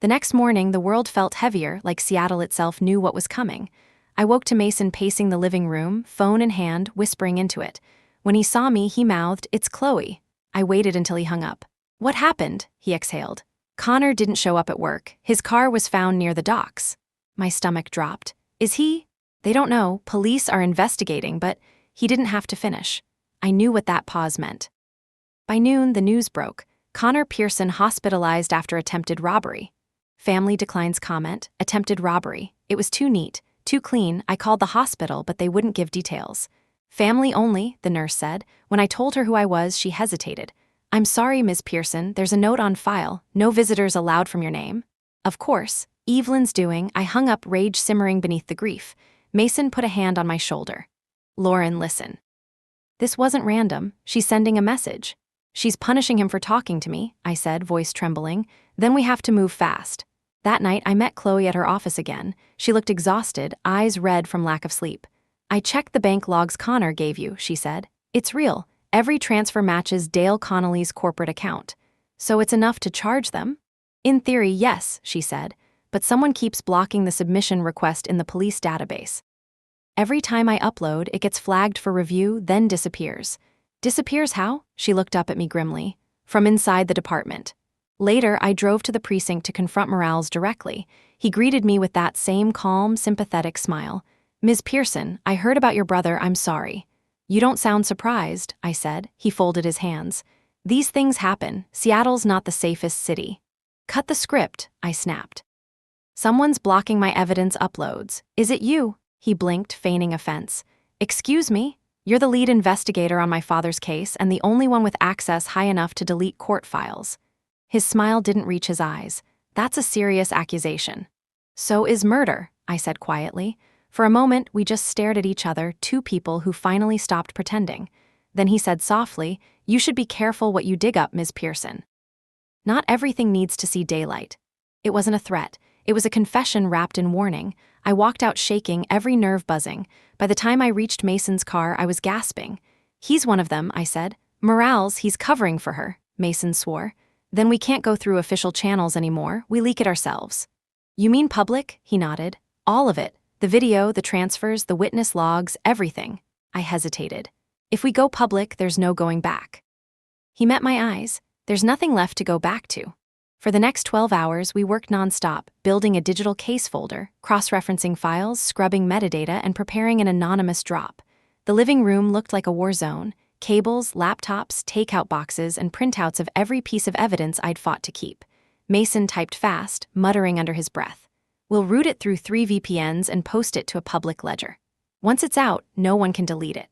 The next morning, the world felt heavier, like Seattle itself knew what was coming. I woke to Mason pacing the living room, phone in hand, whispering into it. When he saw me, he mouthed, "It's Chloe." I waited until he hung up. What happened? He exhaled. Connor didn't show up at work. His car was found near the docks. My stomach dropped. Is he? They don't know. Police are investigating, but he didn't have to finish. I knew what that pause meant. By noon, the news broke. Connor Pearson hospitalized after attempted robbery. Family declines comment. Attempted robbery. It was too neat, too clean. I called the hospital, but they wouldn't give details. Family only, the nurse said. When I told her who I was, she hesitated. I'm sorry, Ms. Pearson, there's a note on file. No visitors allowed from your name. Of course. Evelyn's doing. I hung up, rage simmering beneath the grief. Mason put a hand on my shoulder. Lauren, listen. This wasn't random. She's sending a message. She's punishing him for talking to me, I said, voice trembling. Then we have to move fast. That night, I met Chloe at her office again. She looked exhausted, eyes red from lack of sleep. I checked the bank logs Connor gave you, she said. It's real. Every transfer matches Dale Connolly's corporate account. So it's enough to charge them? In theory, yes, she said. But someone keeps blocking the submission request in the police database. Every time I upload, it gets flagged for review, then disappears. Disappears how? She looked up at me grimly. From inside the department. Later, I drove to the precinct to confront Morales directly. He greeted me with that same calm, sympathetic smile. Ms. Pearson, I heard about your brother, I'm sorry. You don't sound surprised, I said. He folded his hands. These things happen. Seattle's not the safest city. Cut the script, I snapped. Someone's blocking my evidence uploads. Is it you? He blinked, feigning offense. Excuse me? You're the lead investigator on my father's case and the only one with access high enough to delete court files. His smile didn't reach his eyes. That's a serious accusation. So is murder, I said quietly. For a moment, we just stared at each other, two people who finally stopped pretending. Then he said softly, You should be careful what you dig up, Ms. Pearson. Not everything needs to see daylight. It wasn't a threat. It was a confession wrapped in warning. I walked out shaking, every nerve buzzing. By the time I reached Mason's car, I was gasping. He's one of them, I said. Morales, he's covering for her, Mason swore. Then we can't go through official channels anymore. We leak it ourselves. You mean public? He nodded. All of it. The video, the transfers, the witness logs, everything. I hesitated. If we go public, there's no going back. He met my eyes. There's nothing left to go back to. For the next 12 hours, we worked nonstop, building a digital case folder, cross-referencing files, scrubbing metadata, and preparing an anonymous drop. The living room looked like a war zone. Cables, laptops, takeout boxes, and printouts of every piece of evidence I'd fought to keep. Mason typed fast, muttering under his breath. We'll route it through 3 VPNs and post it to a public ledger. Once it's out, no one can delete it.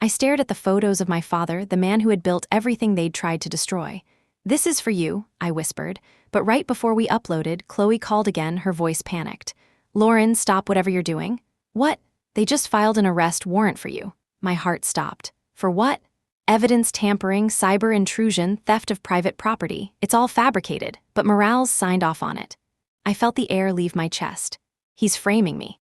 I stared at the photos of my father, the man who had built everything they'd tried to destroy. This is for you, I whispered, but right before we uploaded, Chloe called again, her voice panicked. Lauren, stop whatever you're doing. What? They just filed an arrest warrant for you. My heart stopped. For what? Evidence tampering, cyber intrusion, theft of private property. It's all fabricated, but Morales signed off on it. I felt the air leave my chest. He's framing me.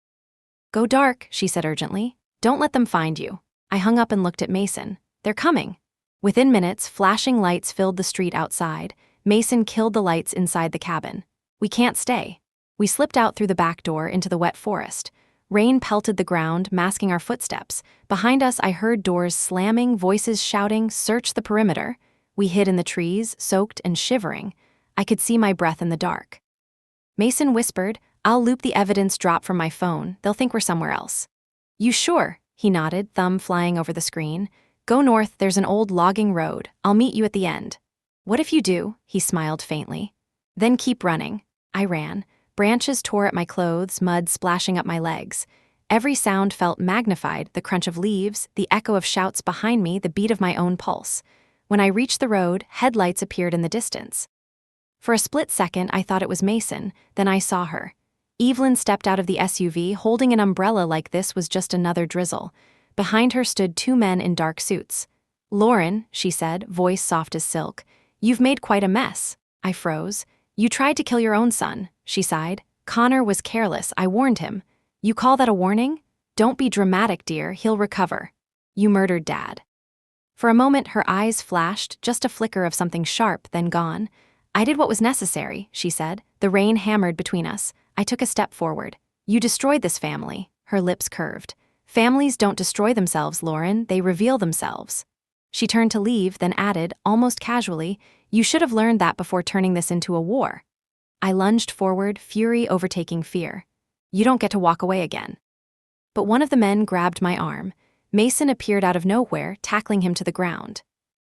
Go dark, she said urgently. Don't let them find you. I hung up and looked at Mason. They're coming. Within minutes, flashing lights filled the street outside. Mason killed the lights inside the cabin. We can't stay. We slipped out through the back door into the wet forest. Rain pelted the ground, masking our footsteps. Behind us, I heard doors slamming, voices shouting, "Search the perimeter." We hid in the trees, soaked and shivering. I could see my breath in the dark. Mason whispered, "I'll loop the evidence drop from my phone. They'll think we're somewhere else." "You sure?" He nodded, thumb flying over the screen. "Go north, there's an old logging road. I'll meet you at the end." "What if you do?" He smiled faintly. "Then keep running." I ran. Branches tore at my clothes, mud splashing up my legs. Every sound felt magnified, the crunch of leaves, the echo of shouts behind me, the beat of my own pulse. When I reached the road, headlights appeared in the distance. For a split second, I thought it was Mason, then I saw her. Evelyn stepped out of the SUV, holding an umbrella like this was just another drizzle. Behind her stood two men in dark suits. "Lauren," she said, voice soft as silk, "you've made quite a mess." I froze. "You tried to kill your own son," she sighed. "Connor was careless, I warned him." "You call that a warning?" "Don't be dramatic, dear, he'll recover." "You murdered Dad." For a moment, her eyes flashed, just a flicker of something sharp, then gone. "I did what was necessary," she said. The rain hammered between us. I took a step forward. "You destroyed this family." Her lips curved. "Families don't destroy themselves, Lauren, they reveal themselves." She turned to leave, then added, almost casually, "You should have learned that before turning this into a war." I lunged forward, fury overtaking fear. "You don't get to walk away again." But one of the men grabbed my arm. Mason appeared out of nowhere, tackling him to the ground.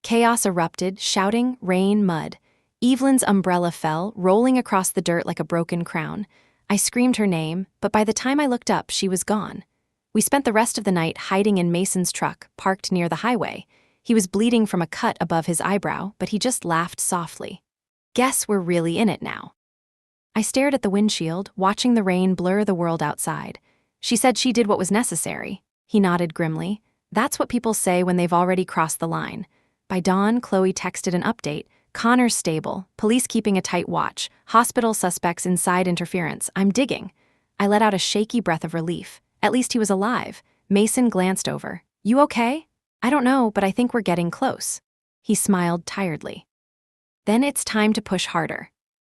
Chaos erupted, shouting, rain, mud. Evelyn's umbrella fell, rolling across the dirt like a broken crown. I screamed her name, but by the time I looked up, she was gone. We spent the rest of the night hiding in Mason's truck, parked near the highway. He was bleeding from a cut above his eyebrow, but he just laughed softly. Guess we're really in it now. I stared at the windshield, watching the rain blur the world outside. She said she did what was necessary. He nodded grimly. That's what people say when they've already crossed the line. By dawn, Chloe texted an update. "Connor's stable, police keeping a tight watch, hospital suspects inside interference. I'm digging." I let out a shaky breath of relief. At least he was alive. Mason glanced over. "You okay?" "I don't know, but I think we're getting close." He smiled tiredly. Then it's time to push harder.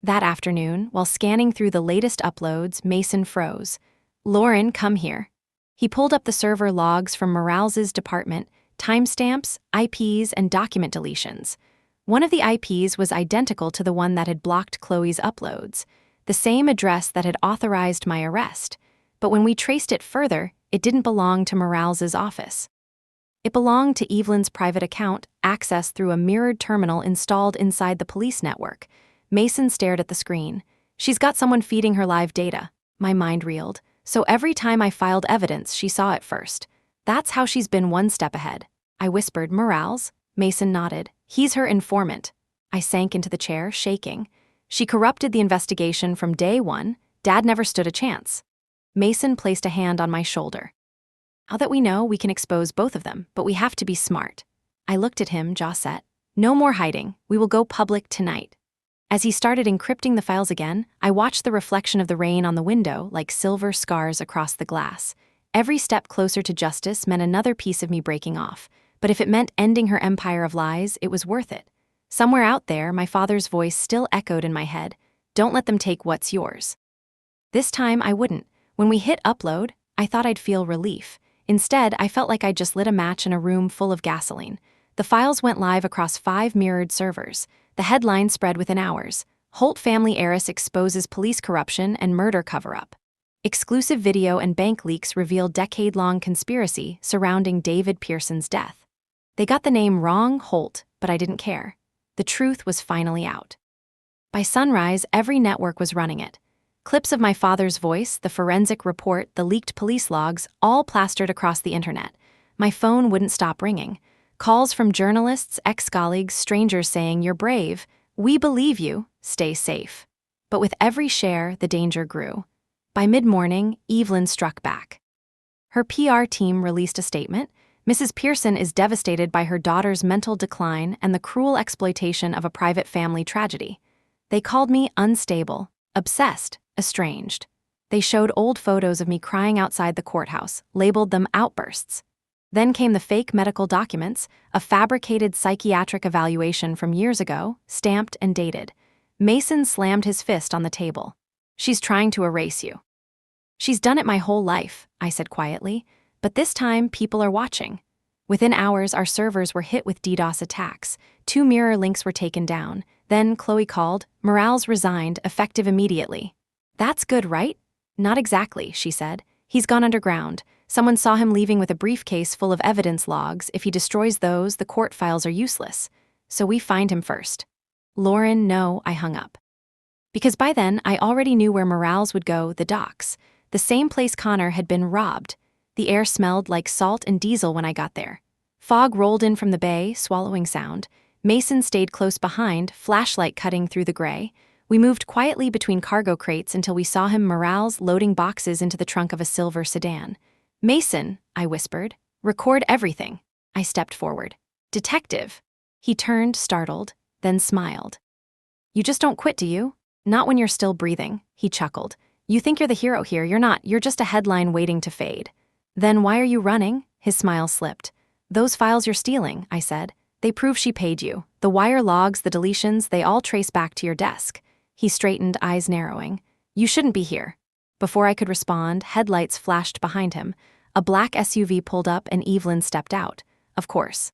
That afternoon, while scanning through the latest uploads, Mason froze. "Lauren, come here." He pulled up the server logs from Morales's department, timestamps, IPs, and document deletions. One of the IPs was identical to the one that had blocked Chloe's uploads, the same address that had authorized my arrest. But when we traced it further, it didn't belong to Morales's office. It belonged to Evelyn's private account, accessed through a mirrored terminal installed inside the police network. Mason stared at the screen. "She's got someone feeding her live data." My mind reeled. So every time I filed evidence, she saw it first. That's how she's been one step ahead. I whispered, "Morales?" Mason nodded. "He's her informant." I sank into the chair, shaking. "She corrupted the investigation from day one. Dad never stood a chance." Mason placed a hand on my shoulder. "Now that we know, we can expose both of them, but we have to be smart." I looked at him, jaw set. "No more hiding. We will go public tonight." As he started encrypting the files again, I watched the reflection of the rain on the window like silver scars across the glass. Every step closer to justice meant another piece of me breaking off, but if it meant ending her empire of lies, it was worth it. Somewhere out there, my father's voice still echoed in my head. "Don't let them take what's yours." This time, I wouldn't. When we hit upload, I thought I'd feel relief. Instead, I felt like I'd just lit a match in a room full of gasoline. The files went live across 5 mirrored servers. The headline spread within hours. "Holt family heiress exposes police corruption and murder cover-up." Exclusive video and bank leaks revealed decade-long conspiracy surrounding David Pearson's death. They got the name wrong, Holt, but I didn't care. The truth was finally out. By sunrise, every network was running it. Clips of my father's voice, the forensic report, the leaked police logs, all plastered across the internet. My phone wouldn't stop ringing. Calls from journalists, ex-colleagues, strangers saying, "You're brave. We believe you. Stay safe." But with every share, the danger grew. By mid-morning, Evelyn struck back. Her PR team released a statement. "Mrs. Pearson is devastated by her daughter's mental decline and the cruel exploitation of a private family tragedy." They called me unstable, obsessed, estranged. They showed old photos of me crying outside the courthouse, labeled them outbursts. Then came the fake medical documents, a fabricated psychiatric evaluation from years ago, stamped and dated. Mason slammed his fist on the table. "She's trying to erase you." "She's done it my whole life," I said quietly, "but this time people are watching." Within hours, our servers were hit with DDoS attacks. 2 mirror links were taken down. Then Chloe called, "Morales resigned, effective immediately." "That's good, right?" "Not exactly," she said. "He's gone underground. Someone saw him leaving with a briefcase full of evidence logs. If he destroys those, the court files are useless. So we find him first." "Lauren, no," I hung up. Because by then, I already knew where Morales would go, the docks. The same place Connor had been robbed. The air smelled like salt and diesel when I got there. Fog rolled in from the bay, swallowing sound. Mason stayed close behind, flashlight cutting through the gray. We moved quietly between cargo crates until we saw him, Morales, loading boxes into the trunk of a silver sedan. "Mason," I whispered, "record everything." I stepped forward. "Detective." He turned, startled, then smiled. "You just don't quit, do you?" "Not when you're still breathing," he chuckled. "You think you're the hero here, you're not, you're just a headline waiting to fade." "Then why are you running?" His smile slipped. "Those files you're stealing," I said. "They prove she paid you. The wire logs, the deletions, they all trace back to your desk." He straightened, eyes narrowing. "You shouldn't be here." Before I could respond, headlights flashed behind him. A black SUV pulled up and Evelyn stepped out. Of course.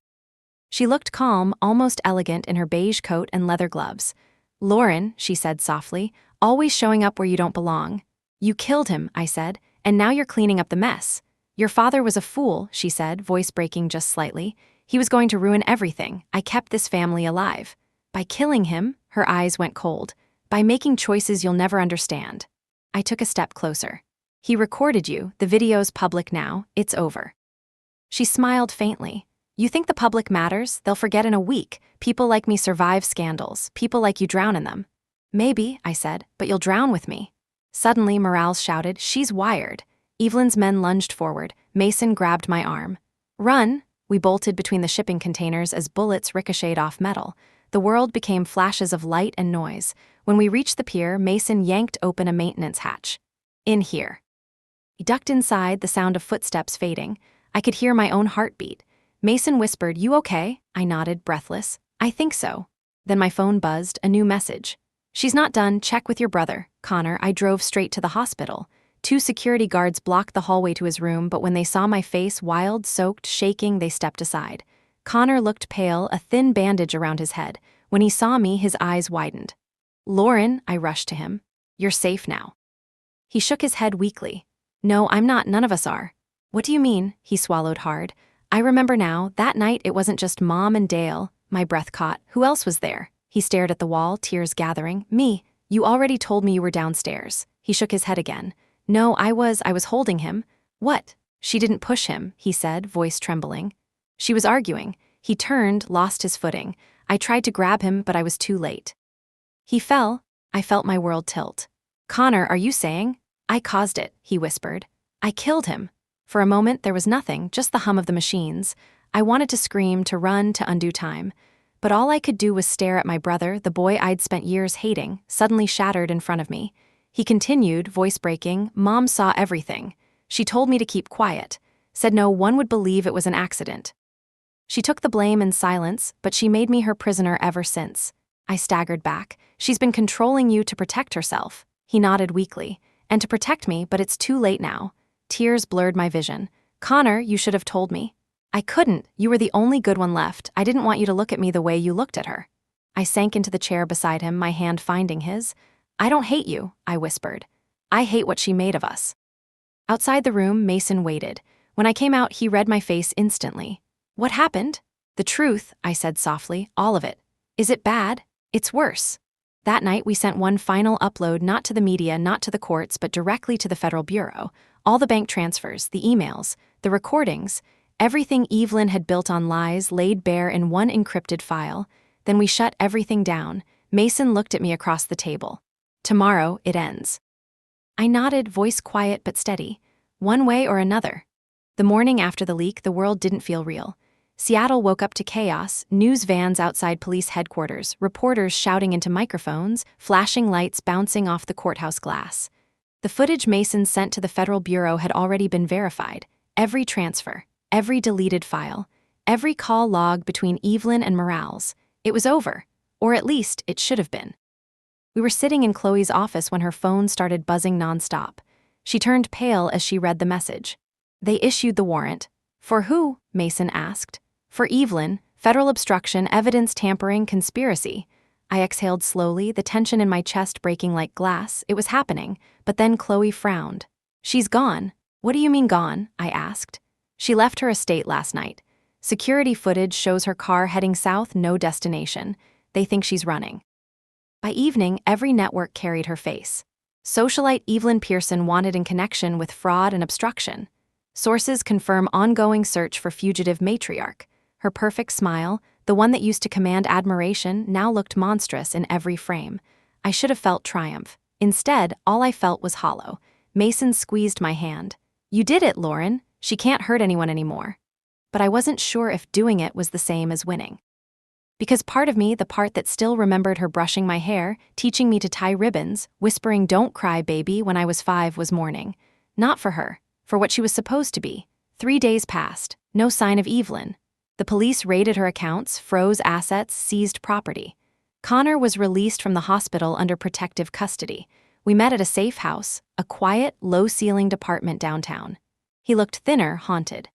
She looked calm, almost elegant in her beige coat and leather gloves. "Lauren," she said softly, "always showing up where you don't belong." "You killed him," I said, "and now you're cleaning up the mess." "Your father was a fool," she said, voice breaking just slightly. "He was going to ruin everything. I kept this family alive." "By killing him?" Her eyes went cold. "By making choices you'll never understand." I took a step closer. "He recorded you, the video's public now, it's over." She smiled faintly. "You think the public matters? They'll forget in a week. People like me survive scandals. People like you drown in them." "Maybe," I said, "but you'll drown with me." Suddenly, Morales shouted, "She's wired." Evelyn's men lunged forward. Mason grabbed my arm. "Run!" We bolted between the shipping containers as bullets ricocheted off metal. The world became flashes of light and noise. When we reached the pier, Mason yanked open a maintenance hatch. "In here." He ducked inside, the sound of footsteps fading. I could hear my own heartbeat. Mason whispered, "You okay?" I nodded, breathless. "I think so." Then my phone buzzed, a new message. "She's not done, check with your brother." Connor, I drove straight to the hospital. 2 security guards blocked the hallway to his room, but when they saw my face, wild, soaked, shaking, they stepped aside. Connor looked pale, a thin bandage around his head. When he saw me, his eyes widened. "Lauren," I rushed to him. "You're safe now." He shook his head weakly. "No, I'm not, none of us are." "What do you mean?" He swallowed hard. "I remember now, that night it wasn't just Mom and Dale." My breath caught. "Who else was there?" He stared at the wall, tears gathering. "Me. You already told me you were downstairs." He shook his head again. "No, I was holding him." "What?" "She didn't push him," he said, voice trembling. "She was arguing." He turned, lost his footing. I tried to grab him, but I was too late. He fell. I felt my world tilt. "Connor, are you saying?" "I caused it," he whispered. "I killed him." For a moment, there was nothing, just the hum of the machines. I wanted to scream, to run, to undo time. But all I could do was stare at my brother, the boy I'd spent years hating, suddenly shattered in front of me. He continued, voice breaking, "Mom saw everything. She told me to keep quiet. Said no one would believe it was an accident. She took the blame in silence, but she made me her prisoner ever since." I staggered back. "She's been controlling you to protect herself." He nodded weakly. "And to protect me, but it's too late now." Tears blurred my vision. "Connor, you should have told me." "I couldn't. You were the only good one left. I didn't want you to look at me the way you looked at her." I sank into the chair beside him, my hand finding his. "I don't hate you," I whispered. "I hate what she made of us." Outside the room, Mason waited. When I came out, he read my face instantly. "What happened?" "The truth," I said softly, "all of it." "Is it bad?" "It's worse." That night, we sent one final upload, not to the media, not to the courts, but directly to the Federal Bureau. All the bank transfers, the emails, the recordings, everything Evelyn had built on lies laid bare in one encrypted file. Then we shut everything down. Mason looked at me across the table. "Tomorrow, it ends." I nodded, voice quiet but steady. One way or another. The morning after the leak, the world didn't feel real. Seattle woke up to chaos, news vans outside police headquarters, reporters shouting into microphones, flashing lights bouncing off the courthouse glass. The footage Mason sent to the Federal Bureau had already been verified. Every transfer, every deleted file, every call log between Evelyn and Morales. It was over, or at least it should have been. We were sitting in Chloe's office when her phone started buzzing nonstop. She turned pale as she read the message. They issued the warrant. For who? Mason asked. For Evelyn, federal obstruction, evidence tampering, conspiracy. I exhaled slowly, the tension in my chest breaking like glass. It was happening, but then Chloe frowned. She's gone. What do you mean gone? I asked. She left her estate last night. Security footage shows her car heading south, no destination. They think she's running. By evening, every network carried her face. Socialite Evelyn Pearson wanted in connection with fraud and obstruction. Sources confirm ongoing search for fugitive matriarch. Her perfect smile, the one that used to command admiration, now looked monstrous in every frame. I should have felt triumph. Instead, all I felt was hollow. Mason squeezed my hand. You did it, Lauren. She can't hurt anyone anymore. But I wasn't sure if doing it was the same as winning. Because part of me, the part that still remembered her brushing my hair, teaching me to tie ribbons, whispering "Don't cry, baby" when I was 5, was mourning. Not for her, for what she was supposed to be. 3 days passed, no sign of Evelyn. The police raided her accounts, froze assets, seized property. Connor was released from the hospital under protective custody. We met at a safe house, a quiet, low-ceilinged apartment downtown. He looked thinner, haunted.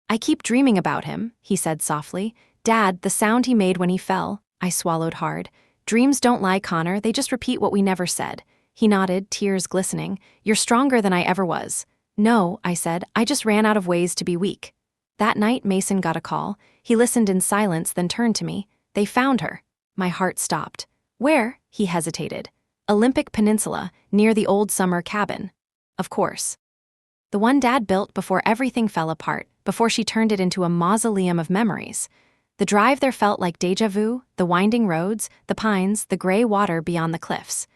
I keep dreaming about him, he said softly. Dad, the sound he made when he fell. I swallowed hard. Dreams don't lie, Connor, they just repeat what we never said. He nodded, tears glistening. You're stronger than I ever was. No, I said, I just ran out of ways to be weak. That night, Mason got a call. He listened in silence, then turned to me. They found her. My heart stopped. Where? He hesitated. Olympic Peninsula, near the old summer cabin. Of course. The one Dad built before everything fell apart, before she turned it into a mausoleum of memories. The drive there felt like déjà vu, the winding roads, the pines, the gray water beyond the cliffs.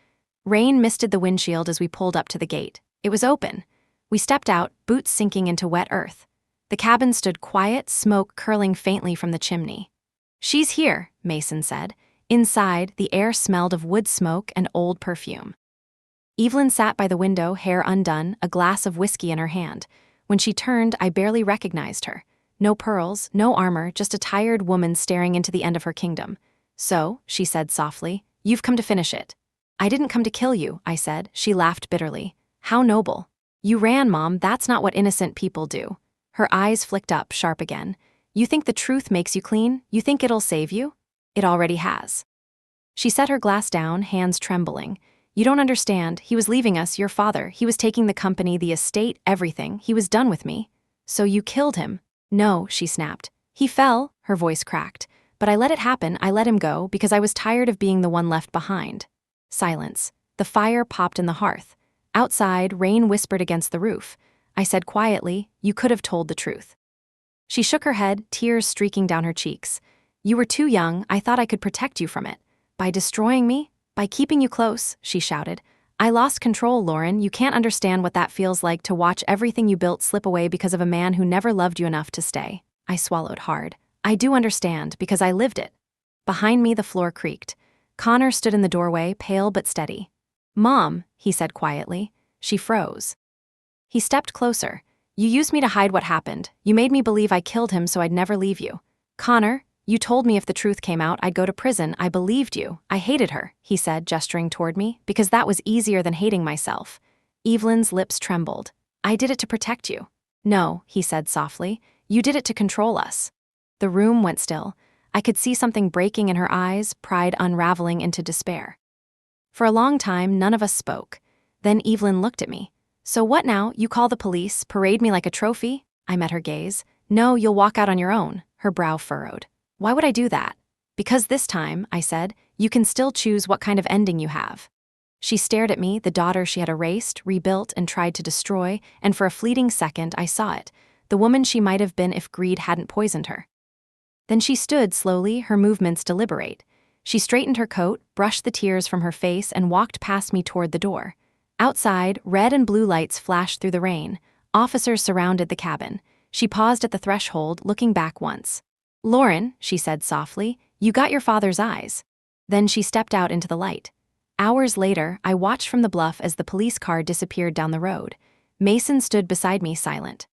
Rain misted the windshield as we pulled up to the gate. It was open. We stepped out, boots sinking into wet earth. The cabin stood quiet, smoke curling faintly from the chimney. She's here, Mason said. Inside, the air smelled of wood smoke and old perfume. Evelyn sat by the window, hair undone, a glass of whiskey in her hand. When she turned, I barely recognized her. No pearls, no armor, just a tired woman staring into the end of her kingdom. So, she said softly, you've come to finish it. I didn't come to kill you, I said. She laughed bitterly. How noble. You ran, Mom, that's not what innocent people do. Her eyes flicked up, sharp again. You think the truth makes you clean? You think it'll save you? It already has. She set her glass down, hands trembling. You don't understand. He was leaving us, your father. He was taking the company, the estate, everything. He was done with me. So you killed him. No, she snapped. He fell, her voice cracked. But I let it happen, I let him go, because I was tired of being the one left behind. Silence. The fire popped in the hearth. Outside, rain whispered against the roof. I said quietly, you could have told the truth. She shook her head, tears streaking down her cheeks. You were too young, I thought I could protect you from it. By destroying me? By keeping you close, she shouted. I lost control, Lauren. You can't understand what that feels like to watch everything you built slip away because of a man who never loved you enough to stay. I swallowed hard. I do understand, because I lived it. Behind me, the floor creaked. Connor stood in the doorway, pale but steady. Mom, he said quietly. She froze. He stepped closer. You used me to hide what happened. You made me believe I killed him so I'd never leave you. Connor, you told me if the truth came out, I'd go to prison. I believed you. I hated her, he said, gesturing toward me, because that was easier than hating myself. Evelyn's lips trembled. I did it to protect you. No, he said softly. You did it to control us. The room went still. I could see something breaking in her eyes, pride unraveling into despair. For a long time, none of us spoke. Then Evelyn looked at me. So what now? You call the police, parade me like a trophy? I met her gaze. No, you'll walk out on your own. Her brow furrowed. Why would I do that? Because this time, I said, you can still choose what kind of ending you have. She stared at me, the daughter she had erased, rebuilt, and tried to destroy, and for a fleeting second I saw it, the woman she might have been if greed hadn't poisoned her. Then she stood slowly, her movements deliberate. She straightened her coat, brushed the tears from her face, and walked past me toward the door. Outside, red and blue lights flashed through the rain. Officers surrounded the cabin. She paused at the threshold, looking back once. Lauren, she said softly, you got your father's eyes. Then she stepped out into the light. Hours later, I watched from the bluff as the police car disappeared down the road. Mason stood beside me, silent.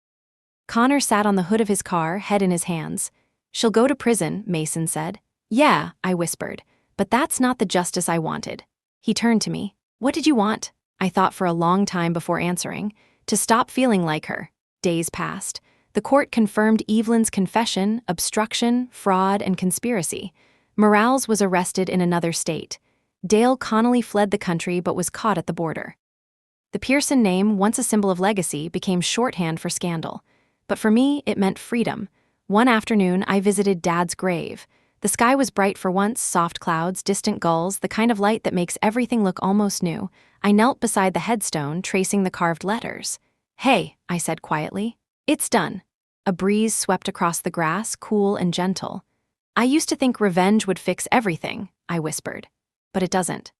Connor sat on the hood of his car, head in his hands. "She'll go to prison," Mason said. "Yeah," I whispered, "but that's not the justice I wanted." He turned to me. "What did you want?" I thought for a long time before answering. "To stop feeling like her." Days passed. The court confirmed Evelyn's confession, obstruction, fraud, and conspiracy. Morales was arrested in another state. Dale Connolly fled the country but was caught at the border. The Pearson name, once a symbol of legacy, became shorthand for scandal. But for me, it meant freedom. One afternoon, I visited Dad's grave. The sky was bright for once, soft clouds, distant gulls, the kind of light that makes everything look almost new. I knelt beside the headstone, tracing the carved letters. "Hey," I said quietly. "It's done." A breeze swept across the grass, cool and gentle. "I used to think revenge would fix everything," I whispered. "But it doesn't.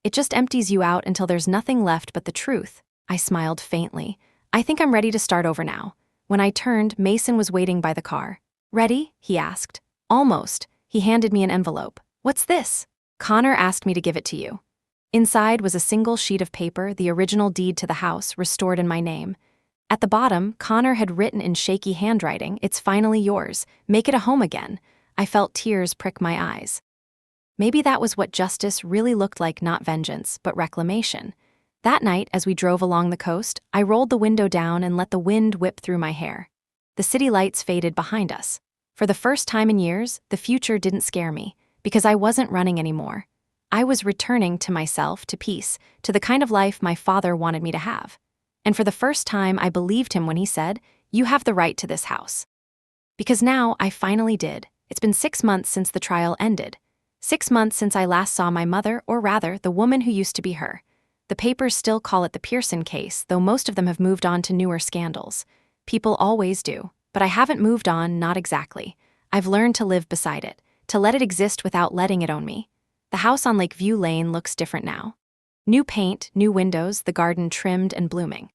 It just empties you out until there's nothing left but the truth." I smiled faintly. "I think I'm ready to start over now." When I turned, Mason was waiting by the car. "Ready?" he asked. "Almost." He handed me an envelope. "What's this?" "Connor asked me to give it to you." Inside was a single sheet of paper, the original deed to the house, restored in my name. At the bottom, Connor had written in shaky handwriting, "It's finally yours. Make it a home again." I felt tears prick my eyes. Maybe that was what justice really looked like, not vengeance, but reclamation. That night, as we drove along the coast, I rolled the window down and let the wind whip through my hair. The city lights faded behind us. For the first time in years, the future didn't scare me, because I wasn't running anymore. I was returning to myself, to peace, to the kind of life my father wanted me to have. And for the first time, I believed him when he said, "You have the right to this house." Because now, I finally did. It's been 6 months since the trial ended. 6 months since I last saw my mother, or rather, the woman who used to be her. The papers still call it the Pearson case, though most of them have moved on to newer scandals. People always do, but I haven't moved on, not exactly. I've learned to live beside it, to let it exist without letting it own me. The house on Lakeview Lane looks different now. New paint, new windows, the garden trimmed and blooming.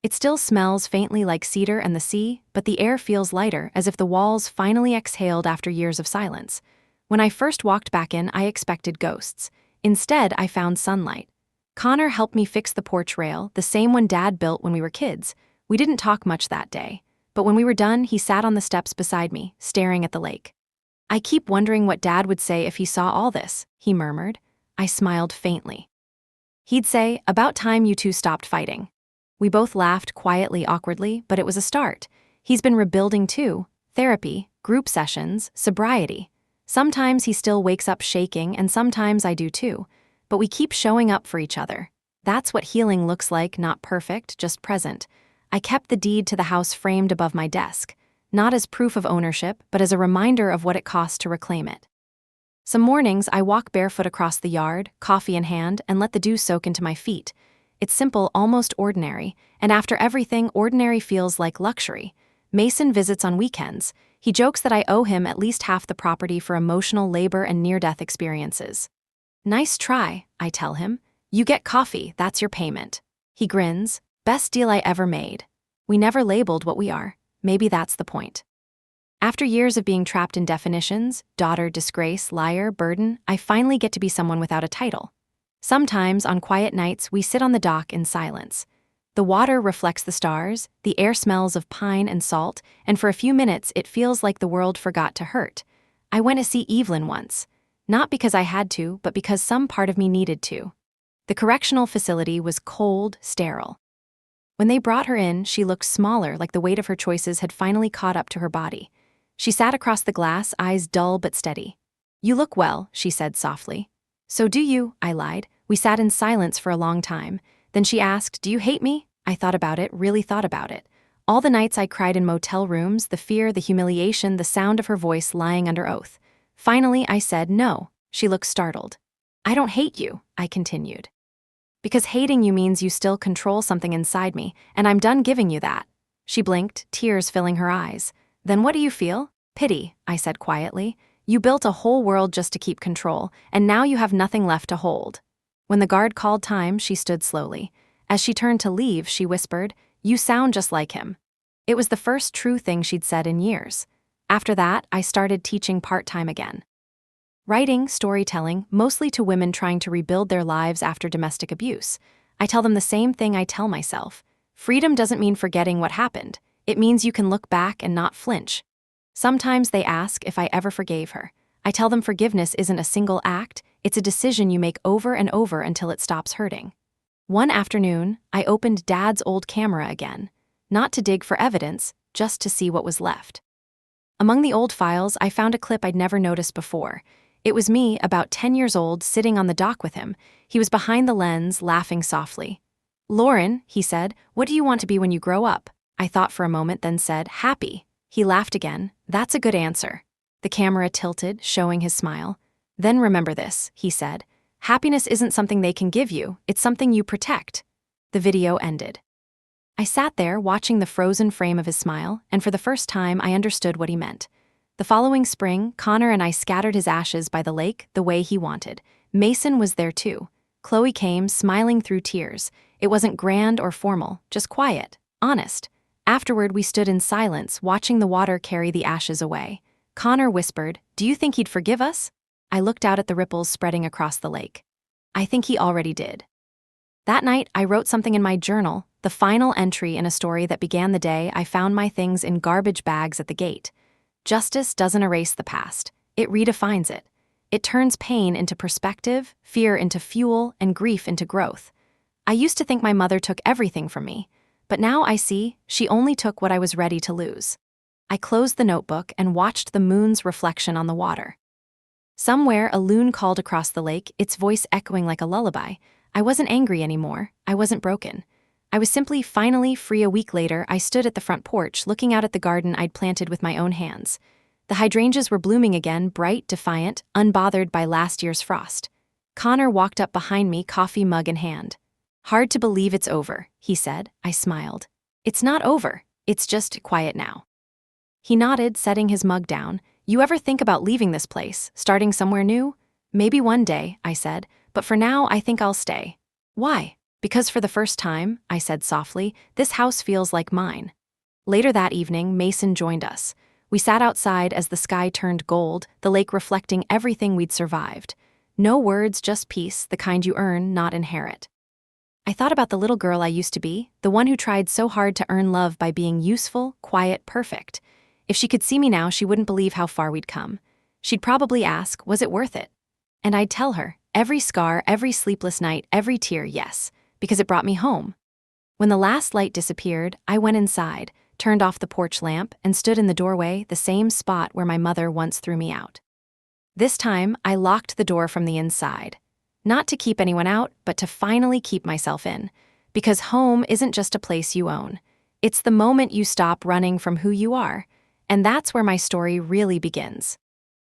It still smells faintly like cedar and the sea, but the air feels lighter, as if the walls finally exhaled after years of silence. When I first walked back in, I expected ghosts. Instead, I found sunlight. Connor helped me fix the porch rail, the same one Dad built when we were kids. We didn't talk much that day, but when we were done, he sat on the steps beside me, staring at the lake. "I keep wondering what Dad would say if he saw all this," he murmured. I smiled faintly. "He'd say, 'About time you two stopped fighting.'" We both laughed quietly, awkwardly, but it was a start. He's been rebuilding too. Therapy, group sessions, sobriety. Sometimes he still wakes up shaking, and sometimes I do too. But we keep showing up for each other. That's what healing looks like, not perfect, just present. I kept the deed to the house framed above my desk, not as proof of ownership, but as a reminder of what it cost to reclaim it. Some mornings, I walk barefoot across the yard, coffee in hand, and let the dew soak into my feet. It's simple, almost ordinary, and after everything, ordinary feels like luxury. Mason visits on weekends. He jokes that I owe him at least half the property for emotional labor and near-death experiences. "Nice try," I tell him. "You get coffee, that's your payment." He grins. "Best deal I ever made." We never labeled what we are. Maybe that's the point. After years of being trapped in definitions, daughter, disgrace, liar, burden, I finally get to be someone without a title. Sometimes, on quiet nights, we sit on the dock in silence. The water reflects the stars, the air smells of pine and salt, and for a few minutes it feels like the world forgot to hurt. I went to see Evelyn once. Not because I had to, but because some part of me needed to. The correctional facility was cold, sterile. When they brought her in, she looked smaller, like the weight of her choices had finally caught up to her body. She sat across the glass, eyes dull but steady. "You look well," she said softly. "So do you," I lied. We sat in silence for a long time. Then she asked, "Do you hate me?" I thought about it, really thought about it. All the nights I cried in motel rooms, the fear, the humiliation, the sound of her voice lying under oath. Finally, I said no. She looked startled. "I don't hate you," I continued. "Because hating you means you still control something inside me, and I'm done giving you that." She blinked, tears filling her eyes. "Then what do you feel?" "Pity," I said quietly. "You built a whole world just to keep control, and now you have nothing left to hold." When the guard called time, she stood slowly. As she turned to leave, she whispered, "You sound just like him." It was the first true thing she'd said in years. After that, I started teaching part-time again. Writing, storytelling, mostly to women trying to rebuild their lives after domestic abuse. I tell them the same thing I tell myself. Freedom doesn't mean forgetting what happened. It means you can look back and not flinch. Sometimes they ask if I ever forgave her. I tell them forgiveness isn't a single act, it's a decision you make over and over until it stops hurting. One afternoon, I opened Dad's old camera again. Not to dig for evidence, just to see what was left. Among the old files, I found a clip I'd never noticed before. It was me, about 10 years old, sitting on the dock with him. He was behind the lens, laughing softly. "Lauren," he said, "what do you want to be when you grow up?" I thought for a moment, then said, "Happy." He laughed again. "That's a good answer." The camera tilted, showing his smile. "Then remember this," he said. "Happiness isn't something they can give you, it's something you protect." The video ended. I sat there, watching the frozen frame of his smile, and for the first time I understood what he meant. The following spring, Connor and I scattered his ashes by the lake the way he wanted. Mason was there too. Chloe came, smiling through tears. It wasn't grand or formal, just quiet, honest. Afterward, we stood in silence, watching the water carry the ashes away. Connor whispered, "Do you think he'd forgive us?" I looked out at the ripples spreading across the lake. I think he already did. That night, I wrote something in my journal, the final entry in a story that began the day I found my things in garbage bags at the gate. Justice doesn't erase the past. It redefines it. It turns pain into perspective, fear into fuel, and grief into growth. I used to think my mother took everything from me, but now I see she only took what I was ready to lose. I closed the notebook and watched the moon's reflection on the water. Somewhere, a loon called across the lake, its voice echoing like a lullaby. I wasn't angry anymore. I wasn't broken. I was simply finally free. A week later, I stood at the front porch, looking out at the garden I'd planted with my own hands. The hydrangeas were blooming again, bright, defiant, unbothered by last year's frost. Connor walked up behind me, coffee mug in hand. "Hard to believe it's over," he said. I smiled. "It's not over. It's just quiet now." He nodded, setting his mug down. "You ever think about leaving this place, starting somewhere new?" "Maybe one day," I said, "but for now I think I'll stay." "Why?" "Because for the first time," I said softly, "this house feels like mine." Later that evening, Mason joined us. We sat outside as the sky turned gold, the lake reflecting everything we'd survived. No words, just peace, the kind you earn, not inherit. I thought about the little girl I used to be, the one who tried so hard to earn love by being useful, quiet, perfect. If she could see me now, she wouldn't believe how far we'd come. She'd probably ask, was it worth it? And I'd tell her, every scar, every sleepless night, every tear, yes, because it brought me home. When the last light disappeared, I went inside, turned off the porch lamp, and stood in the doorway, the same spot where my mother once threw me out. This time, I locked the door from the inside. Not to keep anyone out, but to finally keep myself in. Because home isn't just a place you own. It's the moment you stop running from who you are. And that's where my story really begins.